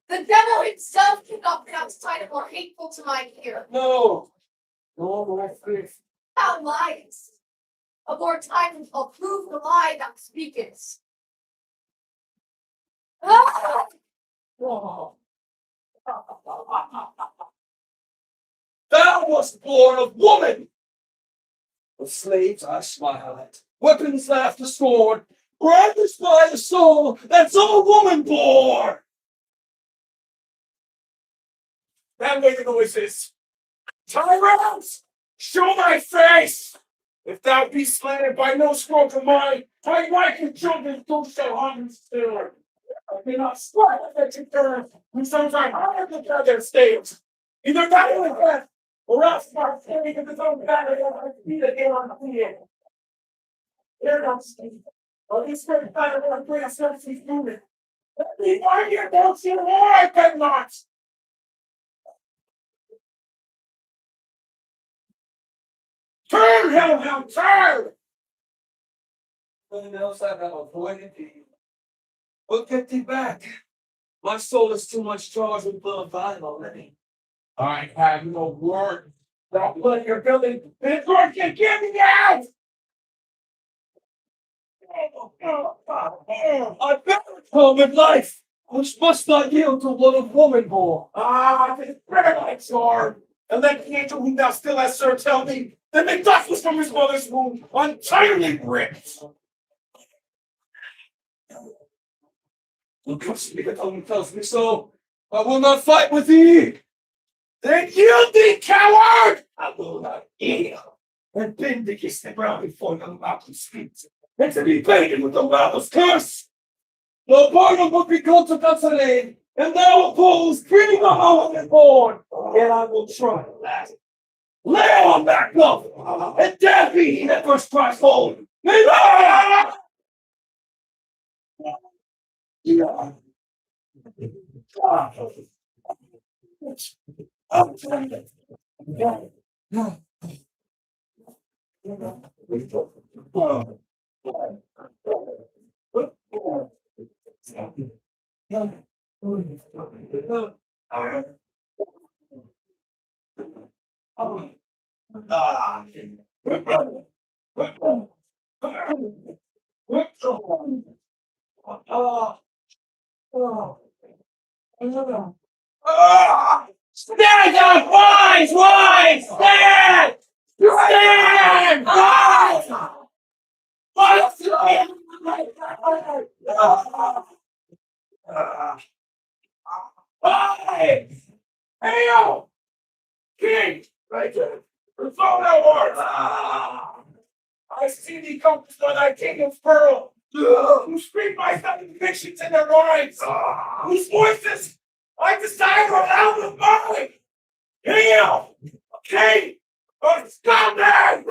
[SPEAKER 2] The devil himself cannot pronounce a title more hateful to my ear.
[SPEAKER 5] No. No, my faith.
[SPEAKER 2] Thou liest. A more time will prove the lie thou speakest. Ah!
[SPEAKER 5] Oh.
[SPEAKER 6] was born of woman. With slaves I smile at, weapons laugh to scorn, brandished by the soul that's all woman born. That way the noises. Tyrants, show my face! If thou be slandered by no stroke of mine, my wife and children do shall harm me still. I may not swear that you turn, and sometimes I have to tell their staves. Either die in death, or else my fate of his own battle I feet again on the field. Here not Steve. Or this great battle of great sense is moving. Let me find your doubts in war, I cannot. Turn, hellhound, turn! Nothing else I have avoided thee. What get thee back? My soul is too much charged with blood vine already. I have no word. That blood you're building, this word can get me out! I better come in life, which must not yield to blood of woman born. Ah, this paradise hard. And let the angel whom thou still hast served tell me that Macbeth was from his mother's womb entirely bricked. Don't trust me, the tongue tells me so. I will not fight with thee. Then yield thee, coward! I will not yield. And bend against the ground before the mountain's feet. And to be baited with the wildest curse. The pardon will be called to Bethlehem, and thou oppose, bringing the home born. And I will try at last. Lay on back up, and dare be he that first cries hold. Yeah. Stand up, wise, wise, stand! Stand! Wise! Hail! King! Right there! Resolve that word! I see thee compassed by thy king of pearl, who speak my convictions in their minds, whose voices I desire loud of mine. Hail! King of Scotland!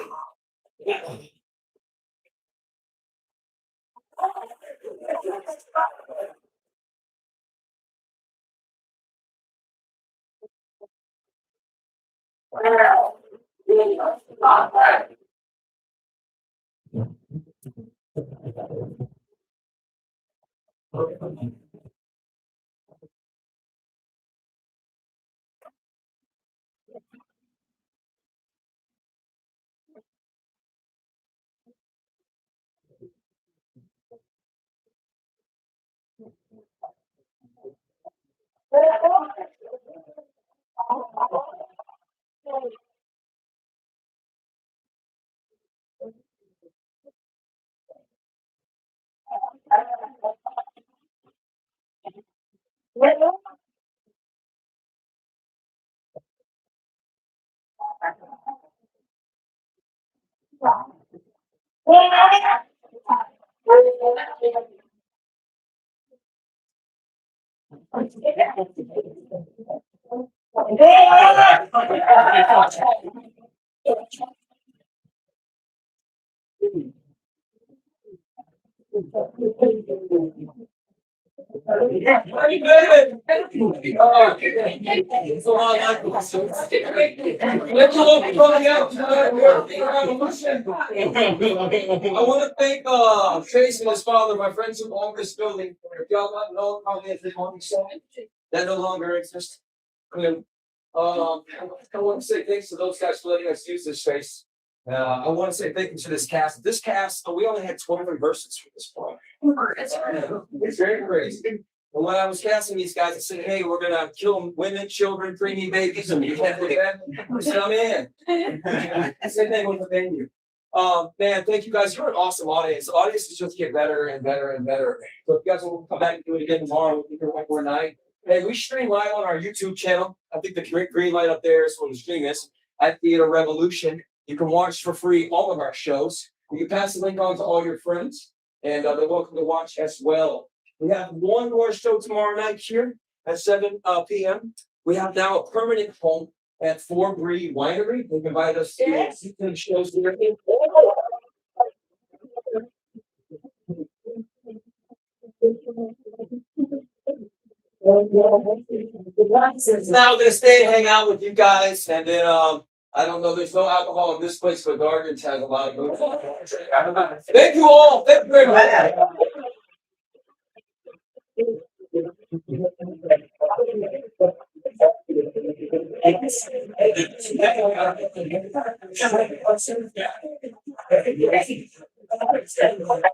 [SPEAKER 6] I want to thank Trace and his father, my friends who own this building. If y'all don't know how they own this building, that no longer exists. I want to say thanks to those guys for letting us use this space. I want to say thank you to this cast. This cast, we only had 12 reverses for this part. It's very crazy.
[SPEAKER 5] And when I was casting these guys, I said, hey, we're gonna kill women, children, preemie babies, and you can't do that. I said, I'm in. Same thing with the venue. Man, thank you guys. You're an awesome audience. The audience is just get better and better and better. So if you guys will come back and do it again tomorrow, we'll be here one more night. Hey, we stream live on our YouTube channel. I think the green light up there is where the stream is at Theater Revolution. You can watch for free all of our shows. You can pass the link on to all your friends, and they're welcome to watch as well. We have one more show tomorrow night here at 7 p.m. We have now a permanent home at 4 Bree Winery. They've invited us to see shows there. Now I'm gonna stay and hang out with you guys, and then I don't know. There's no alcohol in this place, but Gardens has a lot of good. Thank you all. Thank you very much.